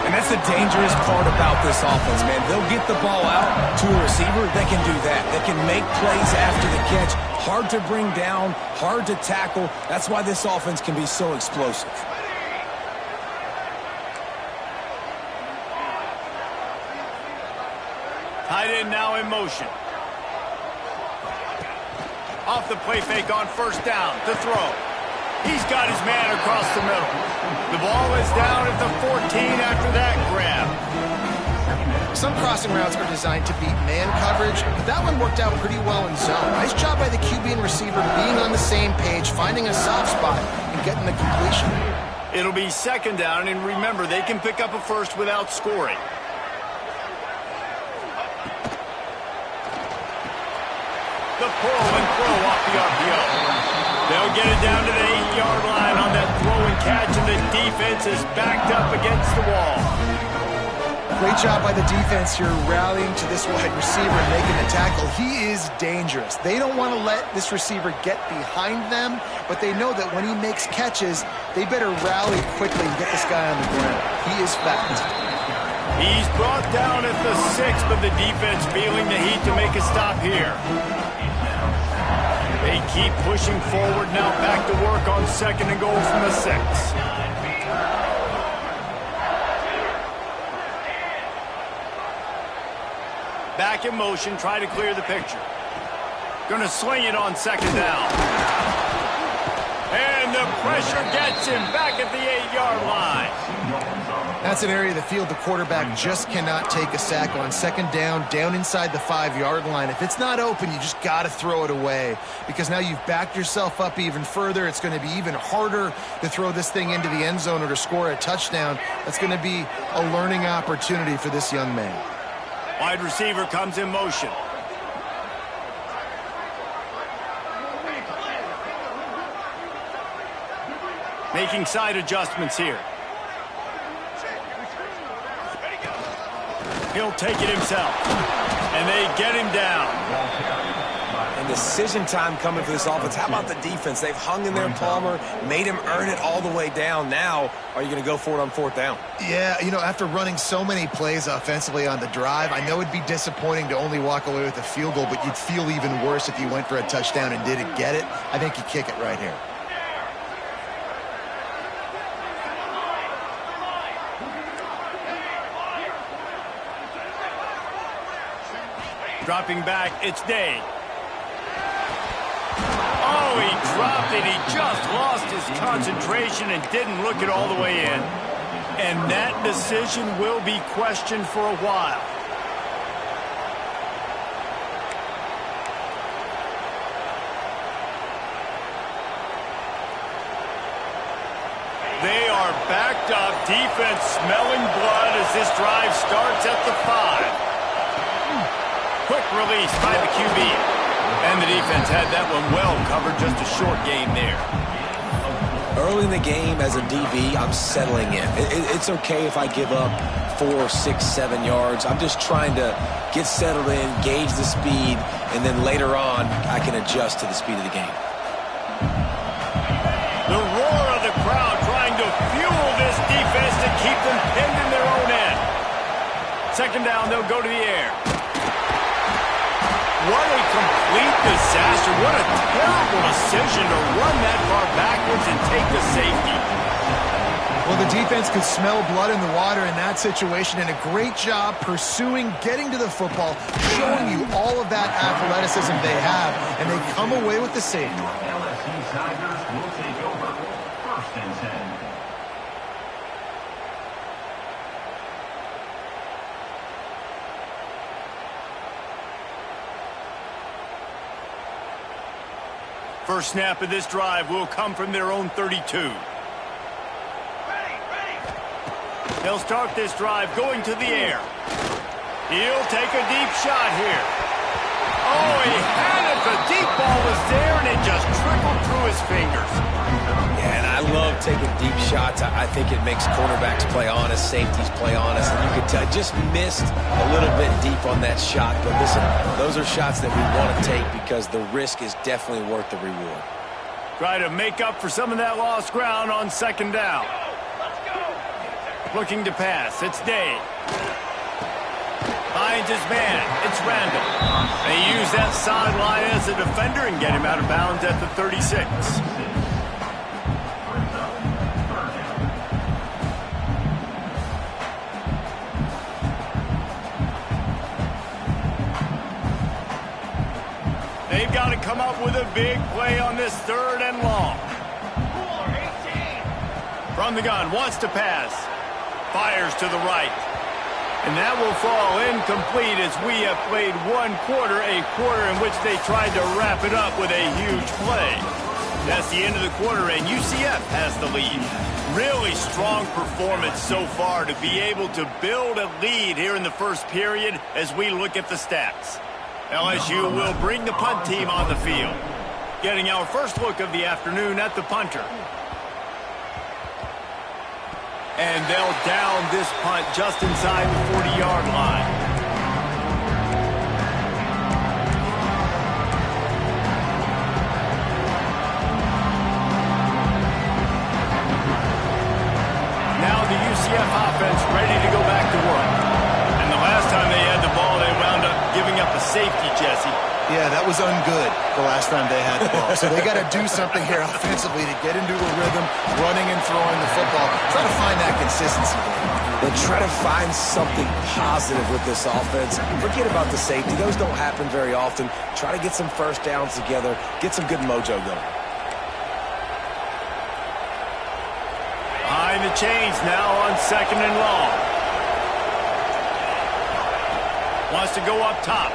And that's the dangerous part about this offense, man. They'll get the ball out to a receiver. They can do that. They can make plays after the catch. Hard to bring down, hard to tackle. That's why this offense can be so explosive. Tight end now in motion. Off the play fake on 1st down. To throw. He's got his man across the middle. The ball is down at the 14 after that grab. Some crossing routes are designed to beat man coverage, but that one worked out pretty well in zone. Nice job by the QB and receiver being on the same page, finding a soft spot, and getting the completion. It'll be 2nd down, and remember, they can pick up a 1st without scoring. The pull and throw off the RPO. They'll get it down to the 8-yard line on that throw and catch, and the defense is backed up against the wall. Great job by the defense here, rallying to this wide receiver and making the tackle. He is dangerous. They don't want to let this receiver get behind them, but they know that when he makes catches, they better rally quickly and get this guy on the ground. He is fast. He's brought down at the 6, but the defense feeling the heat to make a stop here. They keep pushing forward now, back to work on 2nd and goal from the 6. Back in motion, try to clear the picture. Going to swing it on 2nd down. And the pressure gets him back at the 8-yard line. That's an area of the field the quarterback just cannot take a sack on. 2nd down inside the 5-yard line. If it's not open, you just got to throw it away, because now you've backed yourself up even further. It's going to be even harder to throw this thing into the end zone or to score a touchdown. That's going to be a learning opportunity for this young man. Wide receiver comes in motion. Making side adjustments here. He'll take it himself. And they get him down. And decision time coming for this offense. How about the defense? They've hung in there, Palmer, made him earn it all the way down. Now, are you going to go for it on 4th down? Yeah, you know, after running so many plays offensively on the drive, I know it'd be disappointing to only walk away with a field goal, but you'd feel even worse if you went for a touchdown and didn't get it. I think you kick it right here. Dropping back, it's Day. Oh, he dropped it. He just lost his concentration and didn't look it all the way in. And that decision will be questioned for a while. They are backed up. Defense smelling blood as this drive starts at the 5. Quick release by the QB. And the defense had that one well covered. Just a short game there. Early in the game as a DB, I'm settling in. It's okay if I give up 4, 6, 7 yards. I'm just trying to get settled in, gauge the speed, and then later on, I can adjust to the speed of the game. The roar of the crowd trying to fuel this defense to keep them pinned in their own end. 2nd down, they'll go to the air. What a complete disaster. What a terrible decision to run that far backwards and take the safety. Well, the defense could smell blood in the water in that situation, and a great job pursuing, getting to the football, showing you all of that athleticism they have, and they come away with the safety. LSU Tigers will take over 1st and 10. First snap of this drive will come from their own 32. They'll start this drive going to the air. He'll take a deep shot here. Oh, he had it. The deep ball was there, and it just trickled through his fingers. Yeah, and I love taking deep shots. I think it makes cornerbacks play honest, safeties play honest, and you could tell just missed a little bit deep on that shot. But listen, those are shots that we want to take because the risk is definitely worth the reward. Try to make up for some of that lost ground on 2nd down. Looking to pass. It's Day. Finds his man. It's Randall. They use that sideline as a defender and get him out of bounds at the 36. They've got to come up with a big play on this 3rd and long. From the gun, wants to pass. Fires to the right. And that will fall incomplete as we have played 1 quarter, a quarter in which they tried to wrap it up with a huge play. That's the end of the quarter, and UCF has the lead. Really strong performance so far to be able to build a lead here in the first period as we look at the stats. LSU will bring the punt team on the field. Getting our first look of the afternoon at the punter. And they'll down this punt just inside the 40-yard line. Now the UCF offense ready to go back to work. And the last time they had the ball, they wound up giving up a safety, Jesse. Yeah, that was ungood the last time they had the ball. So they got to do something here offensively to get into a rhythm, running and throwing the football. Try to find that consistency. Then try to find something positive with this offense. Forget about the safety. Those don't happen very often. Try to get some first downs together. Get some good mojo going. Behind the chains now on 2nd and long. Wants to go up top.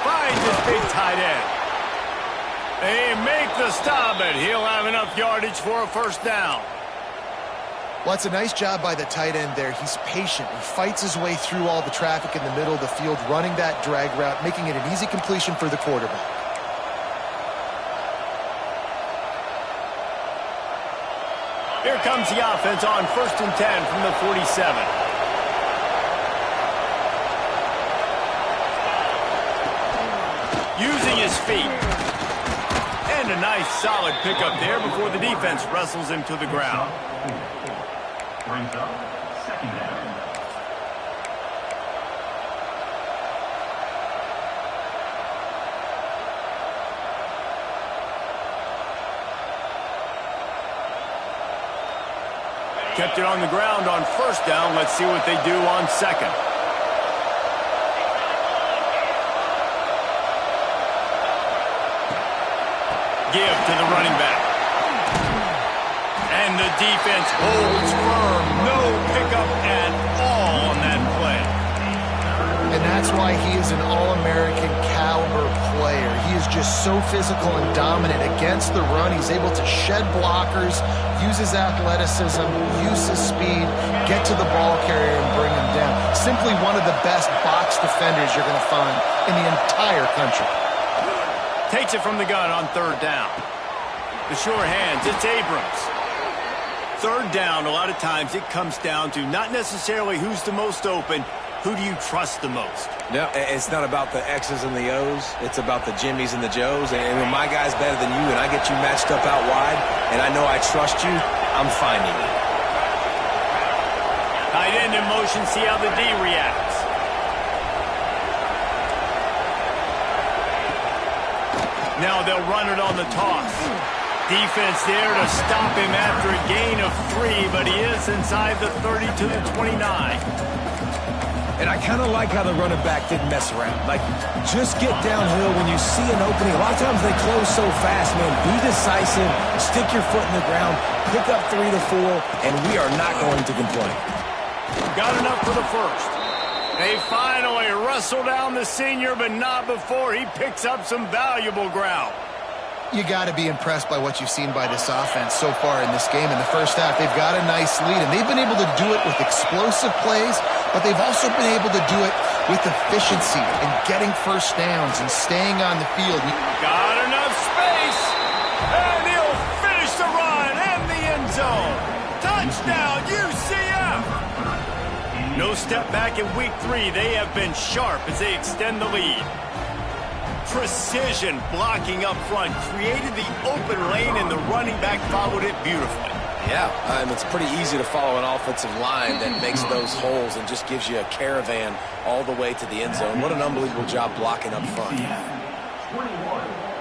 Finds his big tight end. They make the stop, and he'll have enough yardage for a first down. Well, it's a nice job by the tight end there. He's patient. He fights his way through all the traffic in the middle of the field, running that drag route, making it an easy completion for the quarterback. Here comes the offense on 1st and 10 from the 47. Using his feet. And a nice solid pickup there before the defense wrestles him to the ground. Brings up 2nd down. Kept it on the ground on 1st down. Let's see what they do on 2nd. Give to the running back. And the defense holds firm. No pickup at all on that play. And that's why he is an All-American caliber player. He is just so physical and dominant against the run. He's able to shed blockers, use his athleticism, use his speed, get to the ball carrier and bring him down. Simply one of the best box defenders you're going to find in the entire country. Takes it from the gun on 3rd down. The sure hands, it's Abrams. 3rd down, a lot of times it comes down to not necessarily who's the most open, who do you trust the most? No, it's not about the X's and the O's. It's about the Jimmys and the Joes. And when my guy's better than you and I get you matched up out wide and I know I trust you, I'm finding you. Tight end in motion, see how the D reacts. Now they'll run it on the toss. Defense there to stop him after a gain of 3, but he is inside the 30 to the 29. And I kind of like how the running back didn't mess around. Like, just get downhill when you see an opening. A lot of times they close so fast, man. Be decisive, stick your foot in the ground, pick up 3 to 4, and we are not going to complain. Got enough for the first. They finally wrestle down the senior, but not before he picks up some valuable ground. You got to be impressed by what you've seen by this offense so far in this game. In the first half, they've got a nice lead, and they've been able to do it with explosive plays, but they've also been able to do it with efficiency and getting first downs and staying on the field. Got enough space, and he'll finish the run in the end zone. Touchdown, UCF! No step back in week 3. They have been sharp as they extend the lead. Precision blocking up front created the open lane, and the running back followed it beautifully. Yeah, and it's pretty easy to follow an offensive line that makes those holes and just gives you a caravan all the way to the end zone. What an unbelievable job blocking up front.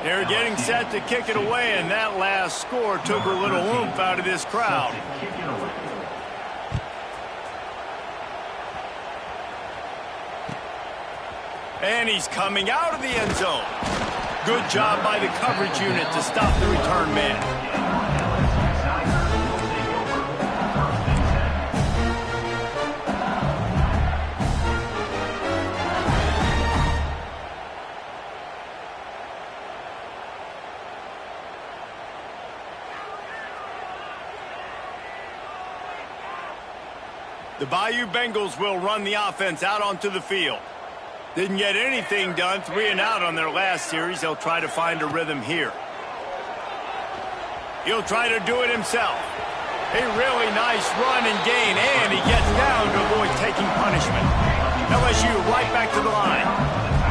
They're getting set to kick it away, and that last score took a little oomph out of this crowd. And he's coming out of the end zone. Good job by the coverage unit to stop the return man. The Bayou Bengals will run the offense out onto the field. Didn't get anything done, 3 and out on their last series. They'll try to find a rhythm here. He'll try to do it himself. A really nice run and gain, and he gets down to avoid taking punishment. LSU right back to the line.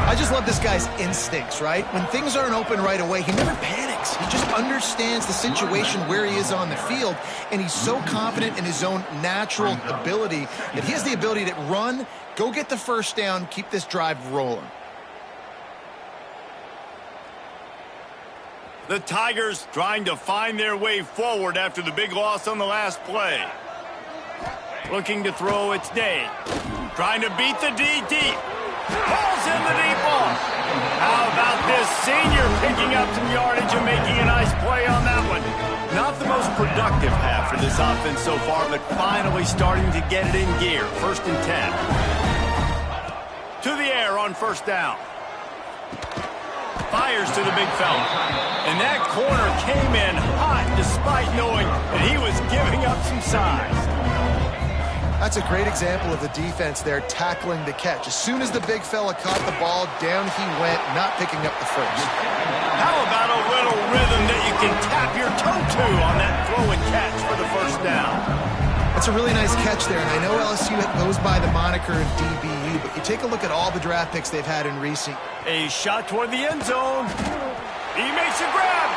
I just love this guy's instincts, right? When things aren't open right away, he never panics. He just understands the situation where he is on the field, and he's so confident in his own natural ability that he has the ability to run, go get the first down, keep this drive rolling. The Tigers trying to find their way forward after the big loss on the last play. Looking to throw, it's Day. Trying to beat the D deep. Pulls in the deep ball. How about this senior picking up some yardage and making a nice play on that one? Not the most productive half for this offense so far, but finally starting to get it in gear. 1st and 10. To the air on 1st down. Fires to the big fella. And that corner came in hot despite knowing that he was giving up some size. That's a great example of the defense there tackling the catch. As soon as the big fella caught the ball, down he went, not picking up the first. How about a little rhythm that you can tap your toe to on that throw and catch for the 1st down? That's a really nice catch there, and I know LSU goes by the moniker of DBU, but you take a look at all the draft picks they've had in recent. A shot toward the end zone. He makes a grab.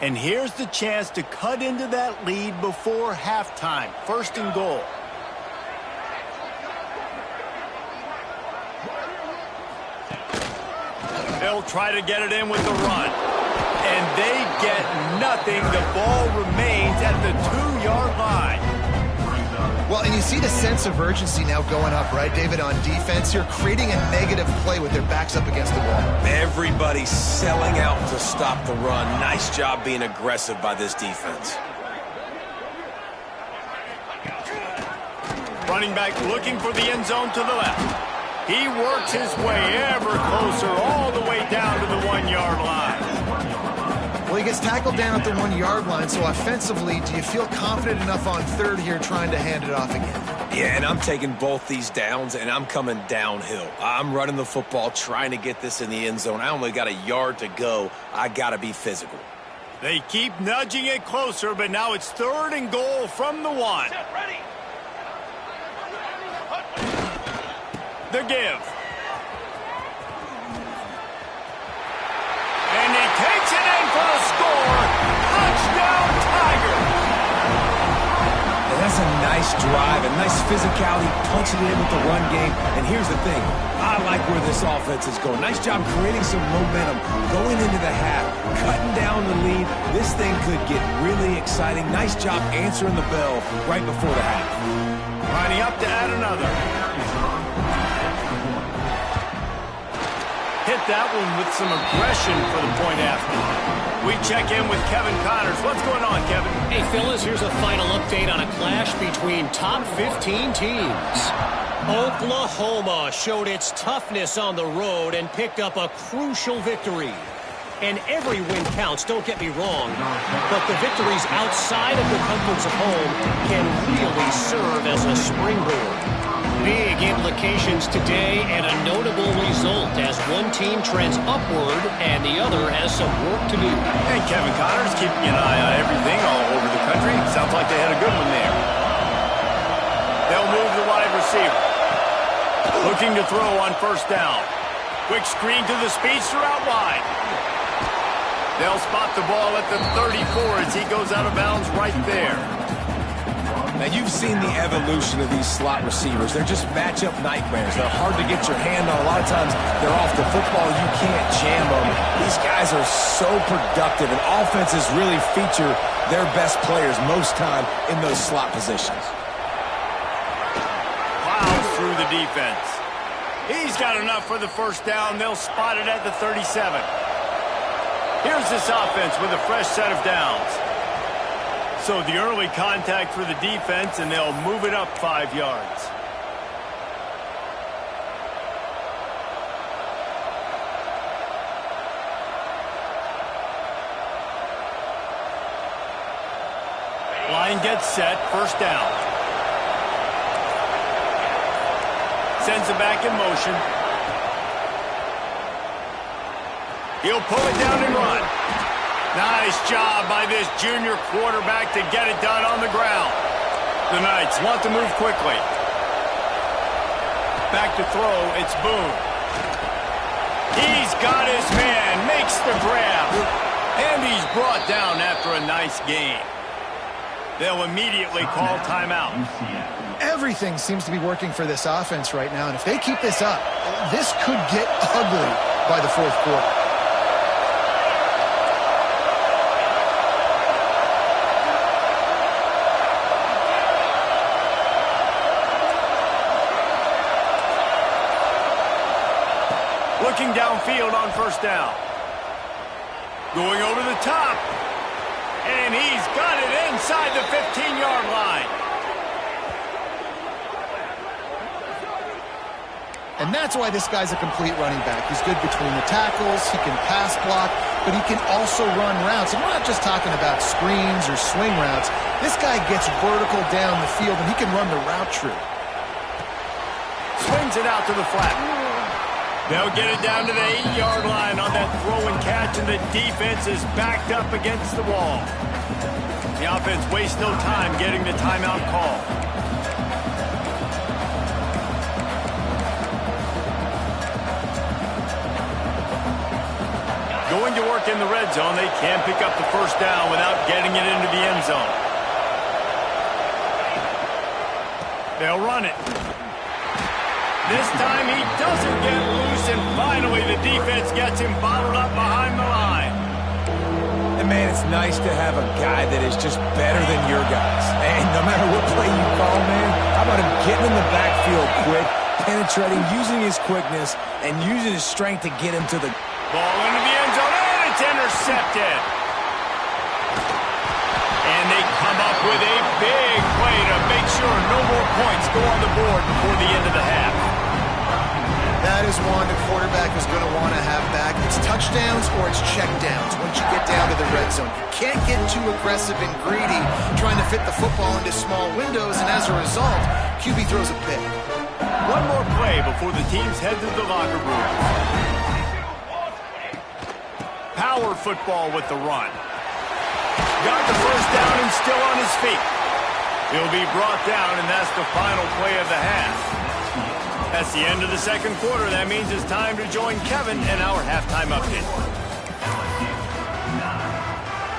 And here's the chance to cut into that lead before halftime. 1st and goal. They'll try to get it in with the run. And they get nothing. The ball remains at the 2-yard line. Well, and you see the sense of urgency now going up, right, David, on defense here, creating a negative play with their backs up against the wall. Everybody's selling out to stop the run. Nice job being aggressive by this defense. Running back looking for the end zone to the left. He works his way ever closer all the way down to the 1-yard line. Well, he gets tackled down at the 1-yard line, so offensively, do you feel confident enough on 3rd here trying to hand it off again? Yeah, and I'm taking both these downs, and I'm coming downhill. I'm running the football, trying to get this in the end zone. I only got a yard to go. I got to be physical. They keep nudging it closer, but now it's 3rd and goal from the 1. Ready. The give. And he takes it in for the score. Touchdown, Tigers. And that's a nice drive, a nice physicality, punching it in with the run game. And here's the thing. I like where this offense is going. Nice job creating some momentum, going into the half, cutting down the lead. This thing could get really exciting. Nice job answering the bell right before the half. Lining up to add another. Hit that one with some aggression for the point after. We check in with Kevin Connors. What's going on, Kevin? Hey, fellas, here's a final update on a clash between top 15 teams. Oklahoma showed its toughness on the road and picked up a crucial victory. And every win counts, don't get me wrong, but the victories outside of the comforts of home can really serve as a springboard. Big implications today and a notable result as one team trends upward and the other has some work to do. Hey, Kevin Connors keeping an eye on everything all over the country. Sounds like they had a good one there. They'll move the wide receiver. Looking to throw on 1st down. Quick screen to the speedster out wide. They'll spot the ball at the 34 as he goes out of bounds right there. Now, you've seen the evolution of these slot receivers. They're just matchup nightmares. They're hard to get your hand on. A lot of times, they're off the football. You can't jam them. These guys are so productive, and offenses really feature their best players most time in those slot positions. Plows through the defense. He's got enough for the 1st down. They'll spot it at the 37. Here's this offense with a fresh set of downs. So the early contact for the defense, and they'll move it up 5 yards. Line gets set, first down. Sends it back in motion. He'll pull it down and run. Nice job by this junior quarterback to get it done on the ground. The Knights want to move quickly. Back to throw, it's Boone. He's got his man, makes the grab. And he's brought down after a nice gain. They'll immediately call timeout. Everything seems to be working for this offense right now, and if they keep this up, this could get ugly by the fourth quarter. Looking downfield on first down. Going over the top. And he's got it inside the 15-yard line. And that's why this guy's a complete running back. He's good between the tackles, he can pass block, but he can also run routes. And we're not just talking about screens or swing routes. This guy gets vertical down the field, and he can run the route tree. Swings it out to the flat. They'll get it down to the 8-yard line on that throw and catch, and the defense is backed up against the wall. The offense wastes no time getting the timeout call. Going to work in the red zone, they can't pick up the first down without getting it into the end zone. They'll run it. This time he doesn't get loose, and finally the defense gets him bottled up behind the line. And, man, it's nice to have a guy that is just better than your guys. And no matter what play you call, man, how about him getting in the backfield quick, penetrating, using his quickness, and using his strength to get him to the... Ball into the end zone, and it's intercepted. And they come up with a big play to make sure no more points go on the board before the end of the half. That is one the quarterback is going to want to have back. It's touchdowns or it's checkdowns once you get down to the red zone. You can't get too aggressive and greedy trying to fit the football into small windows, and as a result, QB throws a pick. One more play before the teams head to the locker room. Power football with the run. Got the first down and still on his feet. He'll be brought down, and that's the final play of the half. That's the end of the second quarter. That means it's time to join Kevin in our halftime update.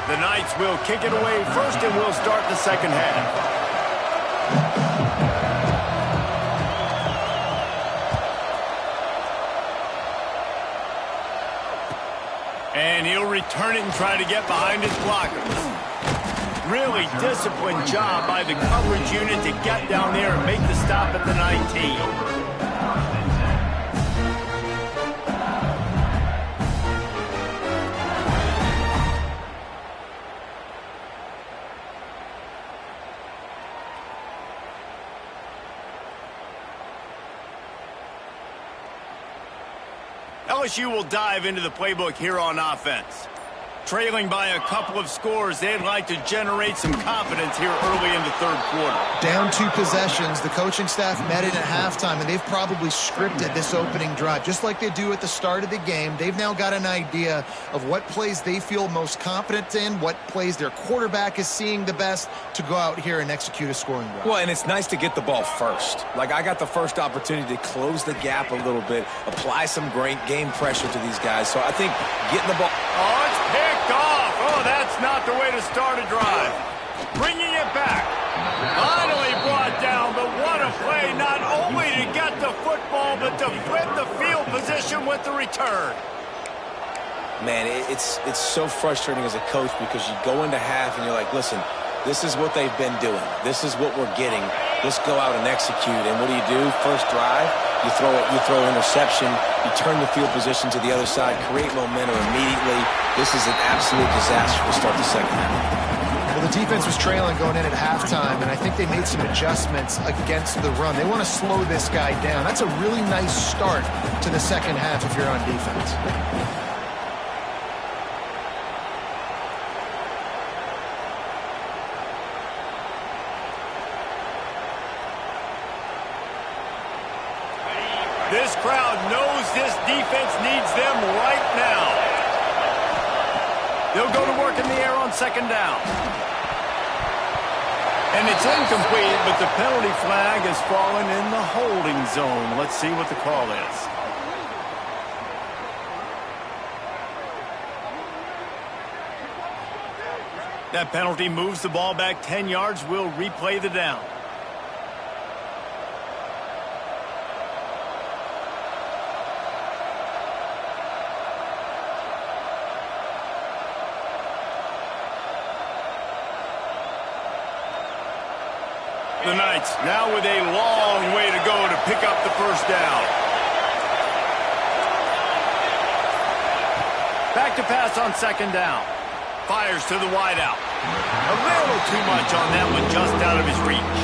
The Knights will kick it away first, and we'll start the second half. And he'll return it and try to get behind his blockers. Really disciplined job by the coverage unit to get down there and make the stop at the 19. LSU will dive into the playbook here on offense. Trailing by a couple of scores, they'd like to generate some confidence here early in the third quarter. Down 2 possessions, the coaching staff met in at halftime, and they've probably scripted this opening drive. Just like they do at the start of the game, they've now got an idea of what plays they feel most confident in, what plays their quarterback is seeing the best to go out here and execute a scoring drive. Well, and it's nice to get the ball first. Like, I got the first opportunity to close the gap a little bit, apply some great game pressure to these guys. So I think getting the ball... Oh, it's picked off. Oh, that's not the way to start a drive. Bringing it back. Finally brought down, but what a play, not only to get the football, but to flip the field position with the return. Man, it's so frustrating as a coach because you go into half and you're like, listen, this is what they've been doing. This is what we're getting. Let's go out and execute. And what do? First drive, you throw an interception, you turn the field position to the other side, create momentum immediately. This is an absolute disaster to start the second half. Well, the defense was trailing going in at halftime, and I think they made some adjustments against the run. They want to slow this guy down. That's a really nice start to the second half if you're on defense. This crowd knows this defense needs them right now. They'll go to work in the air on second down. And it's incomplete, but the penalty flag has fallen in the holding zone. Let's see what the call is. That penalty moves the ball back 10 yards. We'll replay the down. The Knights now with a long way to go to pick up the first down. Back to pass on second down. Fires to the wideout. A little too much on that one, just out of his reach.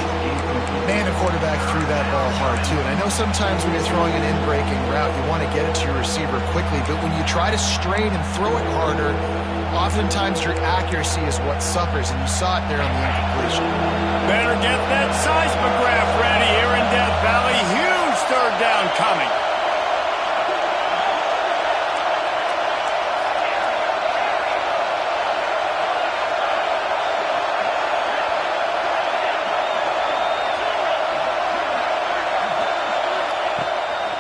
Man, the quarterback threw that ball hard, too. And I know sometimes when you're throwing an in-breaking route, you want to get it to your receiver quickly. But when you try to strain and throw it harder, oftentimes your accuracy is what suffers. And you saw it there on the incompletion. Better get that seismograph ready here in Death Valley. Huge third down coming.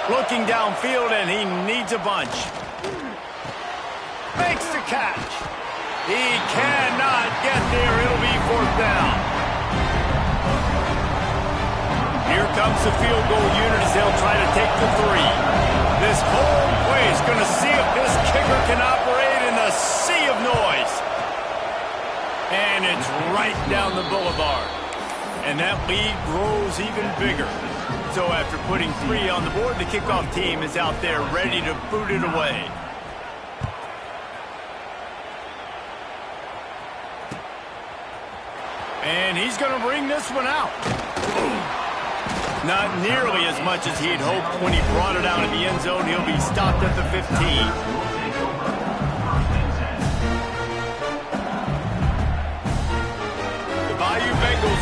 Looking downfield, and he needs a bunch. Makes the catch. He cannot get there. It'll be fourth down. Here comes the field goal unit as they'll try to take the three. This whole play is going to see if this kicker can operate in a sea of noise. And it's right down the boulevard. And that lead grows even bigger. So after putting 3 on the board, the kickoff team is out there ready to boot it away. And he's going to bring this one out. Not nearly as much as he'd hoped when he brought it out of the end zone. He'll be stopped at the 15.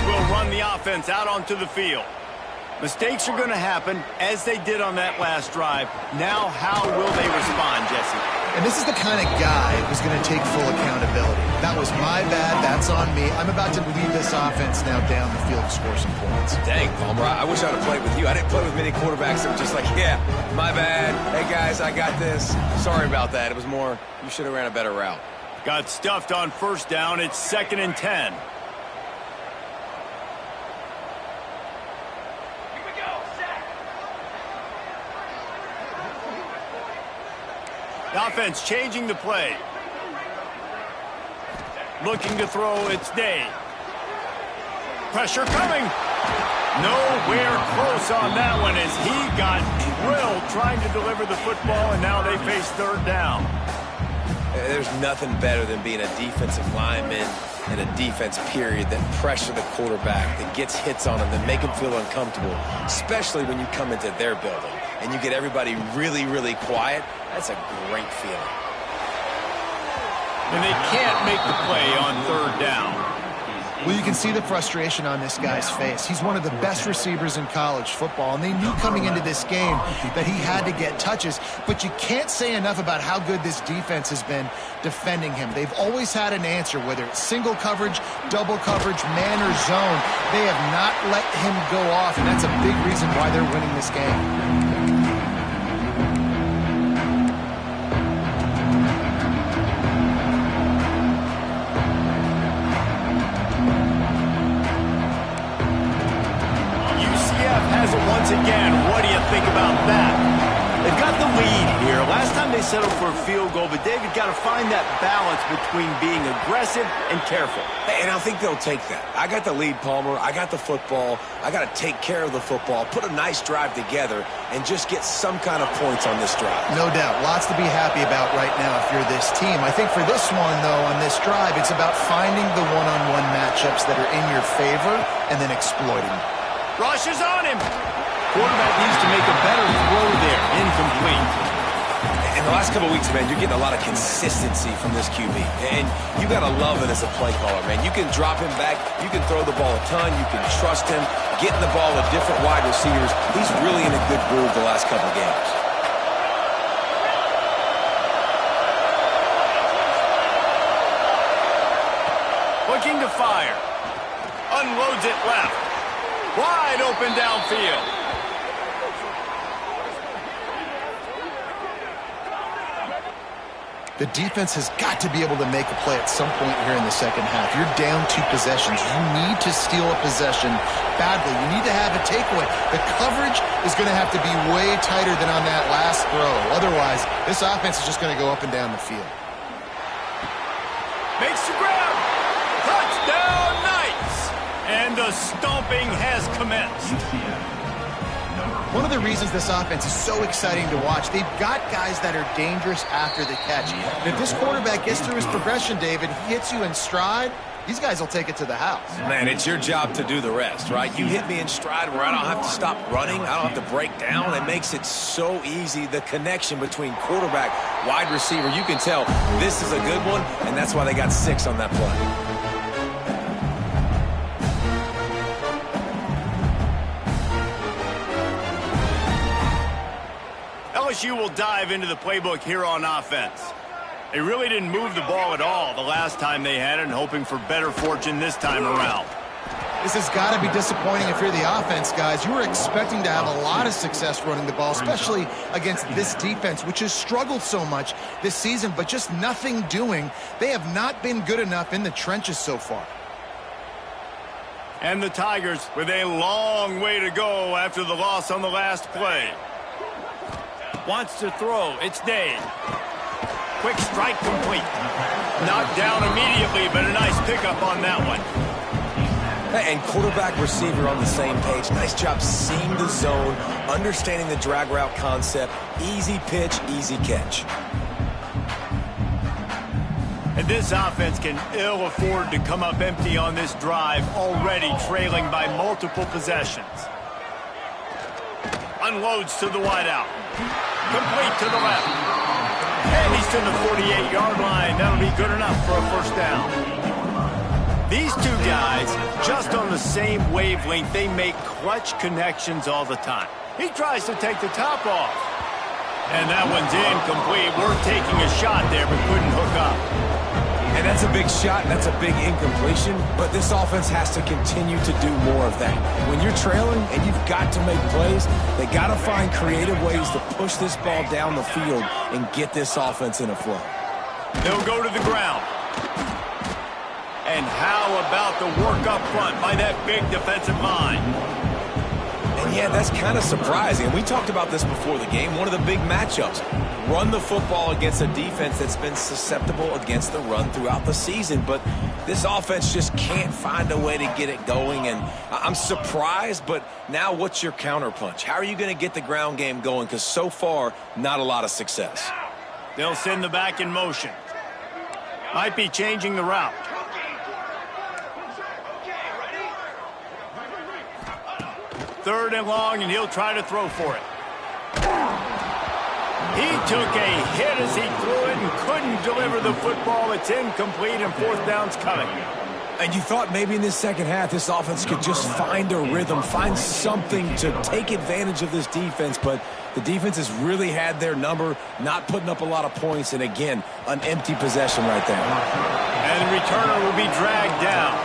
Will run the offense out onto the field. Mistakes are going to happen, as they did on that last drive. Now, how will they respond, Jesse? And this is the kind of guy who's going to take full accountability. That was my bad. That's on me. I'm about to lead this offense now down the field to score some points. Dang, Palmer, I wish I'd have played with you. I didn't play with many quarterbacks that were just like, yeah, my bad. Hey, guys, I got this. Sorry about that. It was more, you should have ran a better route. Got stuffed on first down. It's 2nd and 10. The offense changing the play. Looking to throw, it's Day. Pressure coming. Nowhere close on that one as he got drilled trying to deliver the football, and now they face third down. There's nothing better than being a defensive lineman in a defense period that pressure the quarterback, that gets hits on him, that make him feel uncomfortable, especially when you come into their building and you get everybody really, really quiet. That's a great feeling. And they can't make the play on third down. Well, you can see the frustration on this guy's face. He's one of the best receivers in college football, and they knew coming into this game that he had to get touches, but you can't say enough about how good this defense has been defending him. They've always had an answer, whether it's single coverage, double coverage, man or zone. They have not let him go off, and that's a big reason why they're winning this game. Once again, what do you think about that? They've got the lead here. Last time they settled for a field goal, but David got to find that balance between being aggressive and careful. And I think they'll take that. I got the lead, Palmer. I got the football. I got to take care of the football, put a nice drive together, and just get some kind of points on this drive. No doubt. Lots to be happy about right now if you're this team. I think for this one, though, on this drive, it's about finding the one-on-one matchups that are in your favor and then exploiting them. Rush is on him. Quarterback needs to make a better throw there. Incomplete. In the last couple of weeks, man, you're getting a lot of consistency from this QB. And you got to love it as a play caller, man. You can drop him back. You can throw the ball a ton. You can trust him. getting the ball to different wide receivers. He's really in a good groove the last couple games. Looking to fire. Unloads it left. Wide open downfield. The defense has got to be able to make a play at some point here in the second half. You're down 2 possessions. You need to steal a possession badly. You need to have a takeaway. The coverage is going to have to be way tighter than on that last throw. Otherwise, this offense is just going to go up and down the field. Makes the grab. Touchdown, Knights. And the stomping has commenced. One of the reasons this offense is so exciting to watch, they've got guys that are dangerous after the catch. And if this quarterback gets through his progression, David, he hits you in stride, these guys will take it to the house. Man, it's your job to do the rest, right? You hit me in stride where I don't have to stop running. I don't have to break down. It makes it so easy, the connection between quarterback, wide receiver. You can tell this is a good one, and that's why they got 6 on that play. LSU will dive into the playbook here on offense. They really didn't move the ball at all the last time they had it, and hoping for better fortune this time around. This has got to be disappointing if you're the offense, guys. You were expecting to have a lot of success running the ball, especially against this defense, which has struggled so much this season, but just nothing doing. They have not been good enough in the trenches so far. And the Tigers with a long way to go after the loss on the last play. Wants to throw. It's Dave. Quick strike complete. Knocked down immediately, but a nice pickup on that one. And quarterback receiver on the same page. Nice job seeing the zone, understanding the drag route concept. Easy pitch, easy catch. And this offense can ill afford to come up empty on this drive, already trailing by multiple possessions. Unloads to the wideout. Complete to the left. And he's to the 48-yard line. That'll be good enough for a first down. These two guys, just on the same wavelength, they make clutch connections all the time. He tries to take the top off. And that one's incomplete. Worth taking a shot there, but couldn't hook up. And that's a big shot, that's a big incompletion, but this offense has to continue to do more of that. When you're trailing and you've got to make plays, they got to find creative ways to push this ball down the field and get this offense in a flow. They'll go to the ground. And how about the work up front by that big defensive line? And yeah, that's kind of surprising. We talked about this before the game. One of the big matchups. Run the football against a defense that's been susceptible against the run throughout the season. But this offense just can't find a way to get it going. And I'm surprised, but now what's your counterpunch? How are you going to get the ground game going? Because so far, not a lot of success. They'll send the back in motion. Might be changing the route. Third and long, and he'll try to throw for it. He took a hit as he threw it and couldn't deliver the football. It's incomplete, and fourth down's coming. And you thought maybe in this second half this offense could just find a rhythm, find something to take advantage of this defense, but the defense has really had their number, not putting up a lot of points, and again, an empty possession right there. And the returner will be dragged down.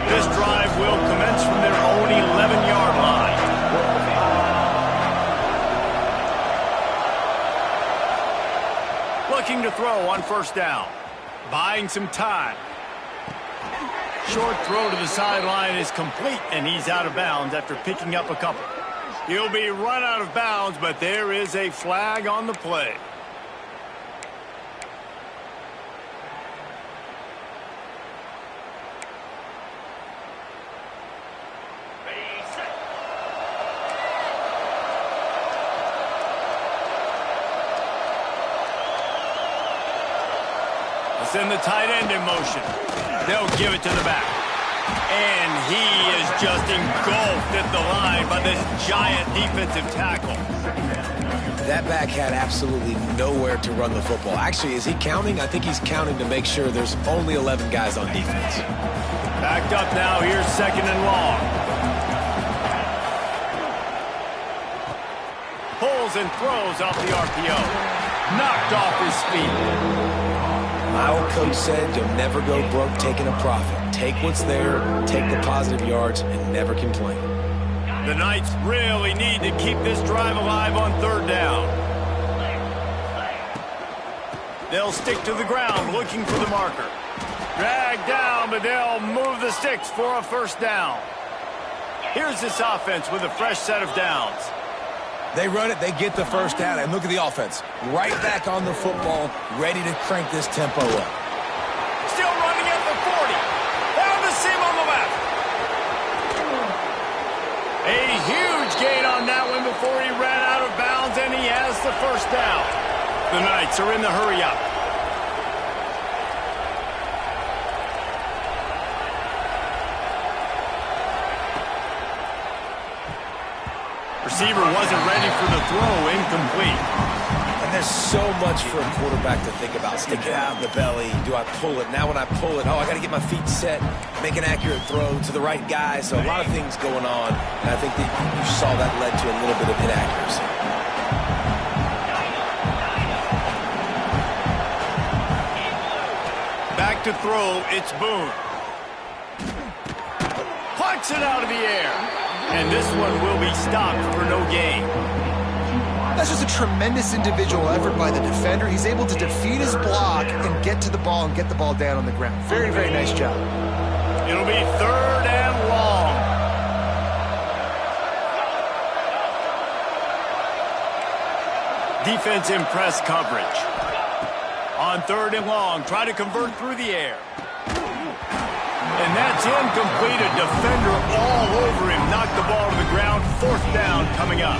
This drive will commence from their own 11-yard line. Looking to throw on first down. Buying some time. Short throw to the sideline is complete, and he's out of bounds after picking up a couple. He'll be run out of bounds, but there is a flag on the play. Send the tight end in motion. They'll give it to the back. And he is just engulfed at the line by this giant defensive tackle. That back had absolutely nowhere to run the football. Actually, is he counting? I think he's counting to make sure there's only 11 guys on defense. Backed up now. Here's 2nd and long. Pulls and throws off the RPO. Knocked off his feet. My old coach said you'll never go broke taking a profit. Take what's there, take the positive yards, and never complain. The Knights really need to keep this drive alive on 3rd down. They'll stick to the ground looking for the marker. Dragged down, but they'll move the sticks for a 1st down. Here's this offense with a fresh set of downs. They run it, they get the 1st down, and look at the offense. Right back on the football, ready to crank this tempo up. Still running at the 40. Down the seam on the left. A huge gain on that one before he ran out of bounds, and he has the 1st down. The Knights are in the hurry-up. Receiver wasn't ready for the throw, incomplete. And there's so much for a quarterback to think about. Stick it out in the belly. Do I pull it? Now when I pull it, I got to get my feet set, make an accurate throw to the right guy. So a lot of things going on. And I think that you saw that led to a little bit of inaccuracy. Back to throw, it's Boone. Plucks it out of the air. And this one will be stopped for no gain. That's just a tremendous individual effort by the defender. He's able to defeat his block and get to the ball and get the ball down on the ground. Very, very nice job. It'll be 3rd and long. Defense in press coverage. On 3rd and long, try to convert through the air. And that's incomplete. A defender all over him. Knocked the ball to the ground. 4th down coming up.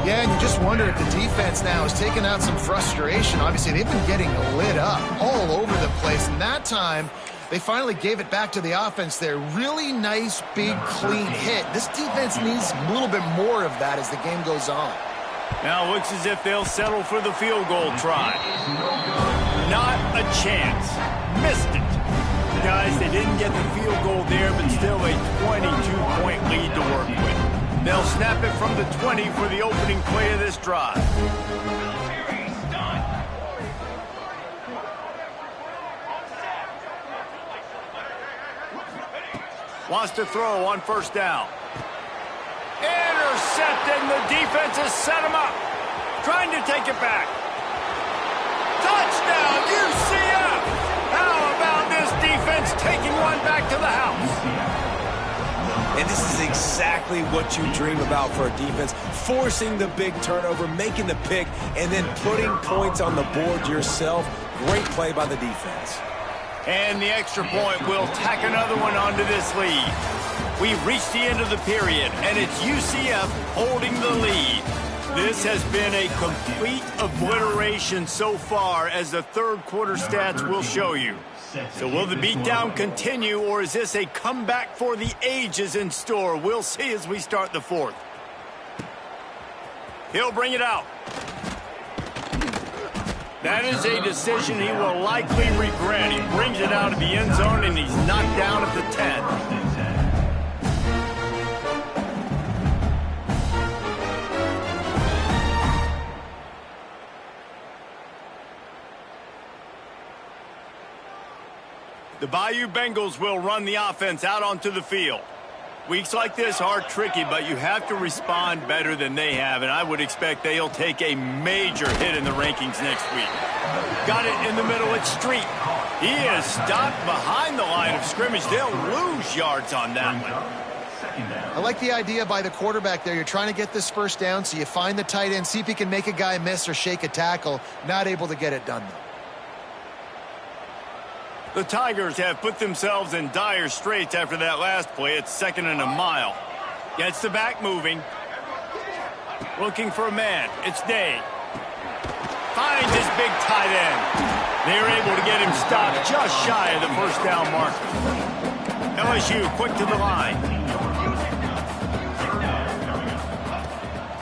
Yeah, and you just wonder if the defense now is taking out some frustration. Obviously, they've been getting lit up all over the place. And that time, they finally gave it back to the offense there. Really nice, big, clean hit. This defense needs a little bit more of that as the game goes on. Now it looks as if they'll settle for the field goal try. Not a chance. Missed it. Guys, they didn't get the field goal there, but still a 22-point lead to work with. They'll snap it from the 20 for the opening play of this drive. Wants to throw on 1st down. Intercepted, and the defense has set him up. Trying to take it back. Touchdown, UCF! How about this defense taking one back to the house? And this is exactly what you dream about for a defense. Forcing the big turnover, making the pick, and then putting points on the board yourself. Great play by the defense. And the extra point will tack another one onto this lead. We've reached the end of the period, and it's UCF holding the lead. This has been a complete obliteration so far, as the 3rd quarter stats will show you. So will the beatdown continue, or is this a comeback for the ages in store? We'll see as we start the 4th. He'll bring it out. That is a decision he will likely regret. He brings it out of the end zone, and he's knocked down at the 10. The Bayou Bengals will run the offense out onto the field. Weeks like this are tricky, but you have to respond better than they have, and I would expect they'll take a major hit in the rankings next week. Got it in the middle at Street. He is stopped behind the line of scrimmage. They'll lose yards on that one. I like the idea by the quarterback there. You're trying to get this 1st down, so you find the tight end, see if he can make a guy miss or shake a tackle. Not able to get it done, though. The Tigers have put themselves in dire straits after that last play. It's 2nd and a mile. Gets the back moving. Looking for a man. It's Day. Finds his big tight end. They're able to get him stopped just shy of the 1st down marker. LSU quick to the line.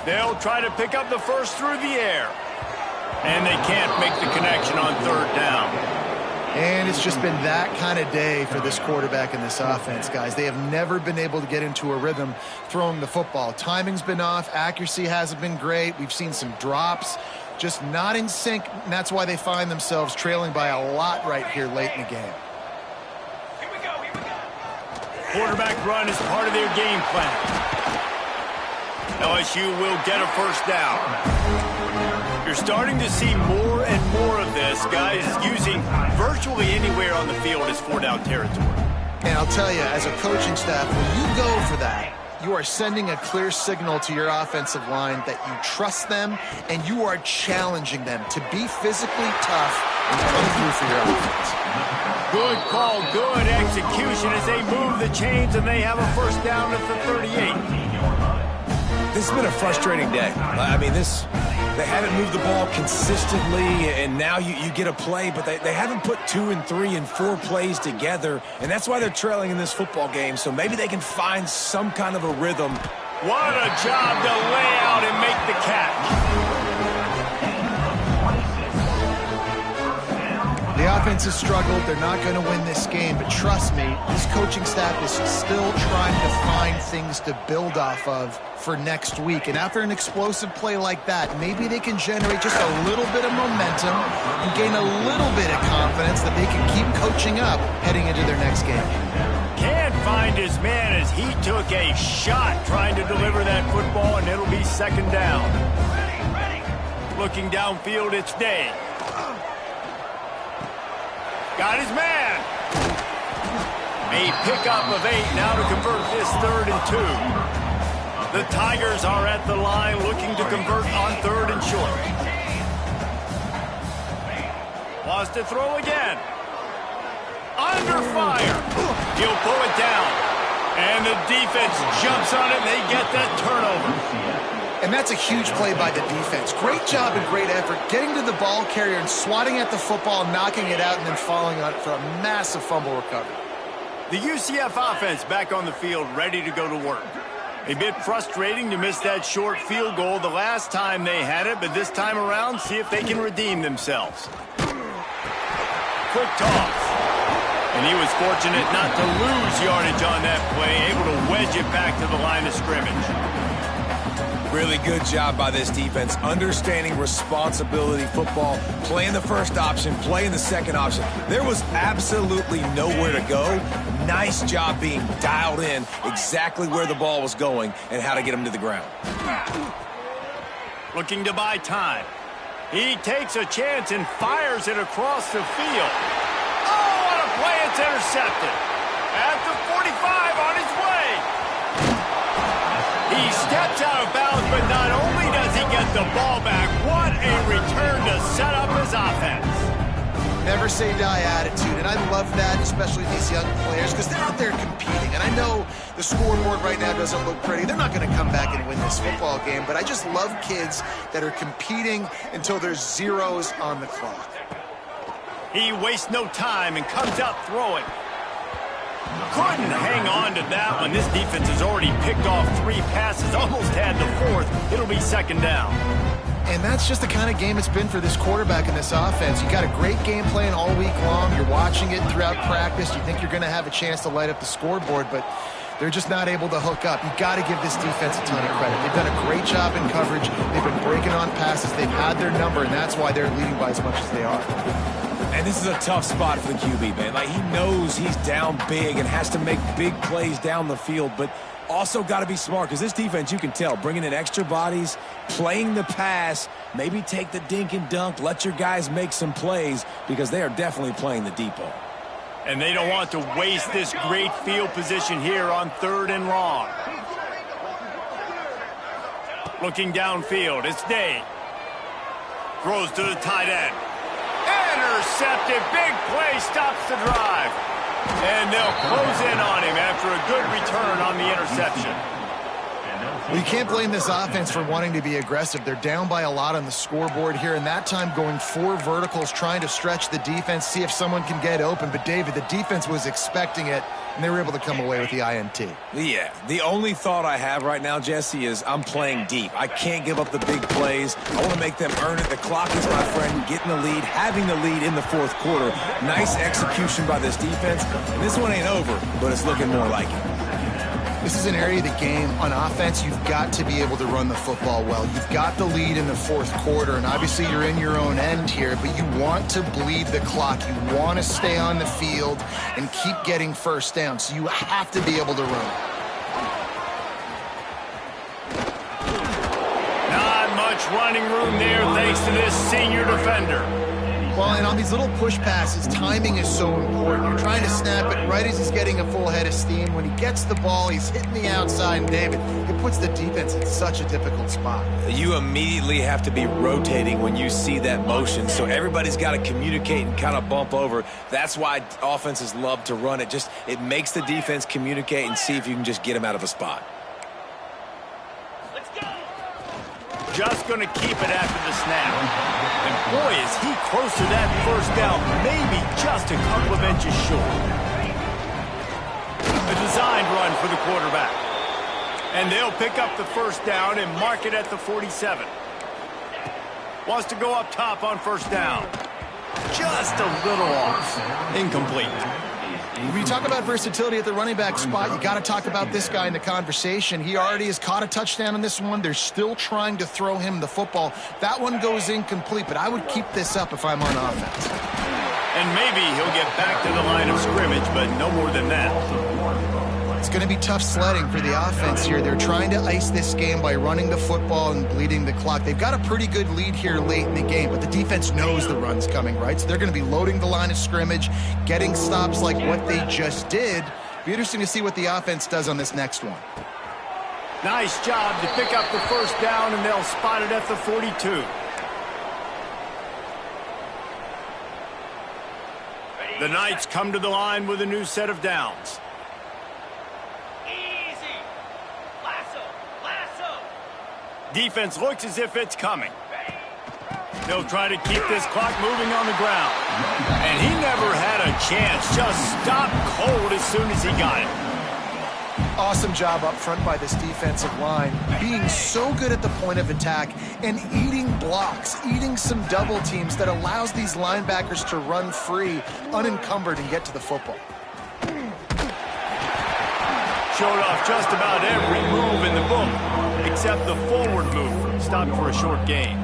They'll try to pick up the first through the air. And they can't make the connection on third down. And it's just been that kind of day for this quarterback and this offense, guys. They have never been able to get into a rhythm throwing the football. Timing's been off. Accuracy hasn't been great. We've seen some drops. Just not in sync, and that's why they find themselves trailing by a lot right here late in the game. Here we go. Quarterback run is part of their game plan. LSU will get a first down. You're starting to see more and more of this, guys, using virtually anywhere on the field as four-down territory. And I'll tell you, as a coaching staff, when you go for that, you are sending a clear signal to your offensive line that you trust them and you are challenging them to be physically tough and come through for your offense. Good call, good execution as they move the chains and they have a first down at the 38. This has been a frustrating day. I mean, they haven't moved the ball consistently, and now you get a play, but they haven't put 2 and 3 and 4 plays together, and that's why they're trailing in this football game. So maybe they can find some kind of a rhythm. What a job to lay out and make the catch. The offense has struggled. They're not going to win this game, but trust me, this coaching staff is still trying to find things to build off of for next week. And after an explosive play like that, maybe they can generate just a little bit of momentum and gain a little bit of confidence that they can keep coaching up heading into their next game. Can't find his man as he took a shot trying to deliver that football, and it'll be second down. Looking downfield, it's Day. Got his man. A pickup of 8 now to convert this 3rd and 2. The Tigers are at the line looking to convert on 3rd and short. Wants to throw again. Under fire. He'll pull it down. And the defense jumps on it and they get that turnover. And that's a huge play by the defense. Great job and great effort getting to the ball carrier and swatting at the football, knocking it out, and then falling on it for a massive fumble recovery. The UCF offense back on the field, ready to go to work. A bit frustrating to miss that short field goal the last time they had it, but this time around, see if they can redeem themselves. Quick toss. And he was fortunate not to lose yardage on that play, able to wedge it back to the line of scrimmage. Really good job by this defense, understanding responsibility football, playing the first option, playing the second option. There was absolutely nowhere to go. Nice job being dialed in exactly where the ball was going and how to get him to the ground. Looking to buy time. He takes a chance and fires it across the field. Oh, what a play. It's intercepted. At the 45 on his way. He steps out of bounds, but not only does he get the ball back, what a return to set up his offense. Never say die attitude, and I love that, especially these young players, because they're out there competing. And I know the scoreboard right now doesn't look pretty. They're not going to come back and win this football game, but I just love kids that are competing until there's zeros on the clock. He wastes no time and comes out throwing. Couldn't hang on to that one. This defense has already picked off 3 passes, almost had the 4th. It'll be second down. And that's just the kind of game it's been for this quarterback and this offense. You got a great game plan all week long. You're watching it throughout practice. You think you're going to have a chance to light up the scoreboard, but they're just not able to hook up. You got to give this defense a ton of credit. They've done a great job in coverage. They've been breaking on passes. They've had their number, and that's why they're leading by as much as they are. And this is a tough spot for the QB, man. Like, he knows he's down big and has to make big plays down the field, but also got to be smart, because this defense, you can tell, bringing in extra bodies, playing the pass, maybe take the dink and dunk, let your guys make some plays, because they are definitely playing the deep ball. And they don't want to waste this great field position here on 3rd and long. Looking downfield, it's Day. Throws to the tight end. Intercepted, big play, stops the drive. And they'll close in on him after a good return on the interception. Well, you can't blame this offense for wanting to be aggressive. They're down by a lot on the scoreboard here, and that time going 4 verticals, trying to stretch the defense, see if someone can get open. But, David, the defense was expecting it, and they were able to come away with the INT. Yeah, the only thought I have right now, Jesse, is I'm playing deep. I can't give up the big plays. I want to make them earn it. The clock is my friend. Getting the lead, having the lead in the fourth quarter. Nice execution by this defense. And this one ain't over, but it's looking more like it. This is an area of the game on offense you've got to be able to run the football well. You've got the lead in the fourth quarter, and obviously you're in your own end here, but you want to bleed the clock. You want to stay on the field and keep getting first down, so you have to be able to run. Not much running room there thanks to this senior defender. Well, and on these little push passes, timing is so important. You're trying to snap it right as he's getting a full head of steam. When he gets the ball, he's hitting the outside, and David, it puts the defense in such a difficult spot. You immediately have to be rotating when you see that motion, so everybody's got to communicate and kind of bump over. That's why offenses love to run it. It makes the defense communicate and see if you can just get him out of a spot. Just going to keep it after the snap. And boy, is he close to that first down, maybe just a couple of inches short. A designed run for the quarterback. And they'll pick up the first down and mark it at the 47. Wants to go up top on first down. Just a little off. Incomplete. When you talk about versatility at the running back spot, you got to talk about this guy in the conversation. He already has caught a touchdown in this one. They're still trying to throw him the football. That one goes incomplete, but I would keep this up if I'm on offense. And maybe he'll get back to the line of scrimmage, but no more than that. It's going to be tough sledding for the offense here. They're trying to ice this game by running the football and bleeding the clock. They've got a pretty good lead here late in the game, but the defense knows the run's coming, right? So they're going to be loading the line of scrimmage, getting stops like what they just did. Be interesting to see what the offense does on this next one. Nice job to pick up the first down, and they'll spot it at the 42. The Knights come to the line with a new set of downs. Defense looks as if it's coming. They'll try to keep this clock moving on the ground. And he never had a chance. Just stopped cold as soon as he got it. Awesome job up front by this defensive line, being so good at the point of attack and eating blocks, eating some double teams that allows these linebackers to run free, unencumbered, and get to the football. Showed off just about every move in the book, except the forward move, stopped for a short gain.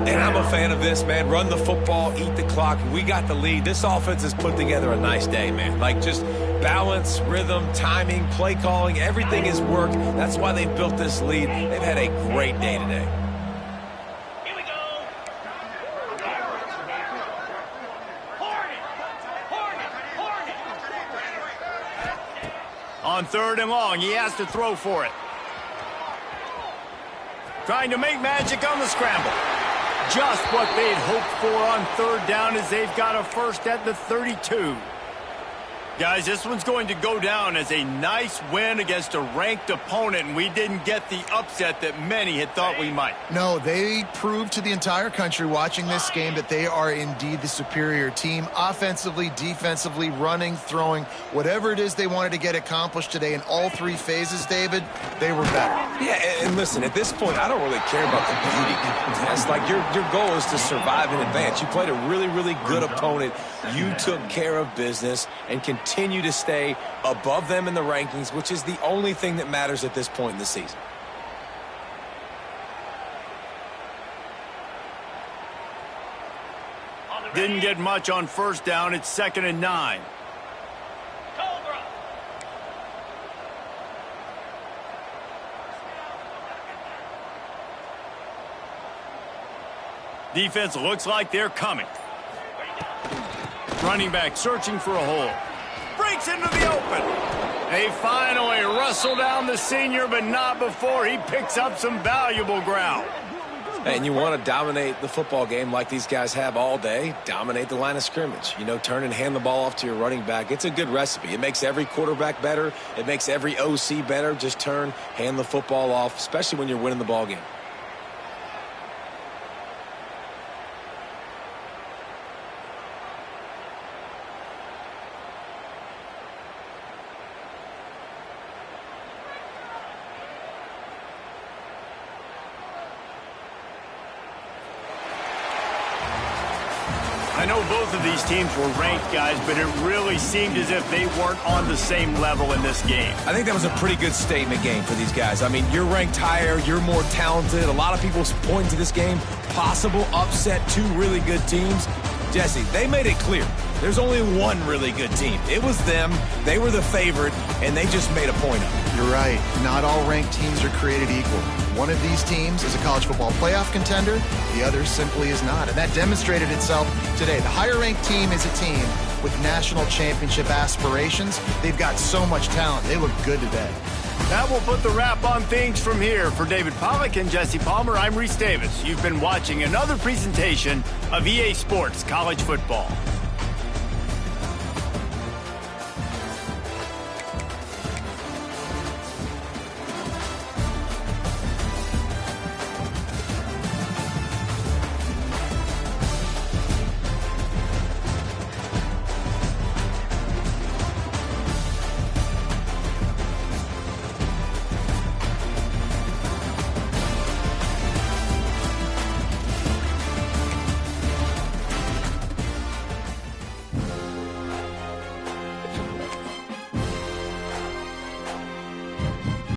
And I'm a fan of this, man. Run the football, eat the clock. We got the lead. This offense has put together a nice day, man. Like, just balance, rhythm, timing, play calling, everything has worked. That's why they've built this lead. They've had a great day today. On third and long, he has to throw for it. Trying to make magic on the scramble. Just what they'd hoped for on third down as they've got a first at the 32. Guys, this one's going to go down as a nice win against a ranked opponent, and we didn't get the upset that many had thought we might. No, they proved to the entire country watching this game that they are indeed the superior team. Offensively, defensively, running, throwing, whatever it is they wanted to get accomplished today in all three phases, David, they were better. Yeah, and listen, at this point, I don't really care about the beauty contest. Like, your goal is to survive and advance. You played a really, really good opponent. You took care of business and continue to stay above them in the rankings, which is the only thing that matters at this point in the season. Didn't get much on first down. It's 2nd and 9. Defense looks like they're coming. Running back searching for a hole. Breaks into the open. They finally wrestle down the senior, but not before he picks up some valuable ground. And you want to dominate the football game like these guys have all day. Dominate the line of scrimmage. You know, turn and hand the ball off to your running back. It's a good recipe. It makes every quarterback better. It makes every OC better. Just turn, hand the football off, especially when you're winning the ball game. I know both of these teams were ranked, guys, but it really seemed as if they weren't on the same level in this game. I think that was a pretty good statement game for these guys. I mean, you're ranked higher, you're more talented. A lot of people point to this game, possible upset, two really good teams. Jesse, they made it clear. There's only one really good team. It was them. They were the favorite, and they just made a point of it. You're right. Not all ranked teams are created equal. One of these teams is a college football playoff contender. The other simply is not. And that demonstrated itself today. The higher-ranked team is a team with national championship aspirations. They've got so much talent. They look good today. That will put the wrap on things from here. For David Pollack and Jesse Palmer, I'm Reese Davis. You've been watching another presentation of EA Sports College Football.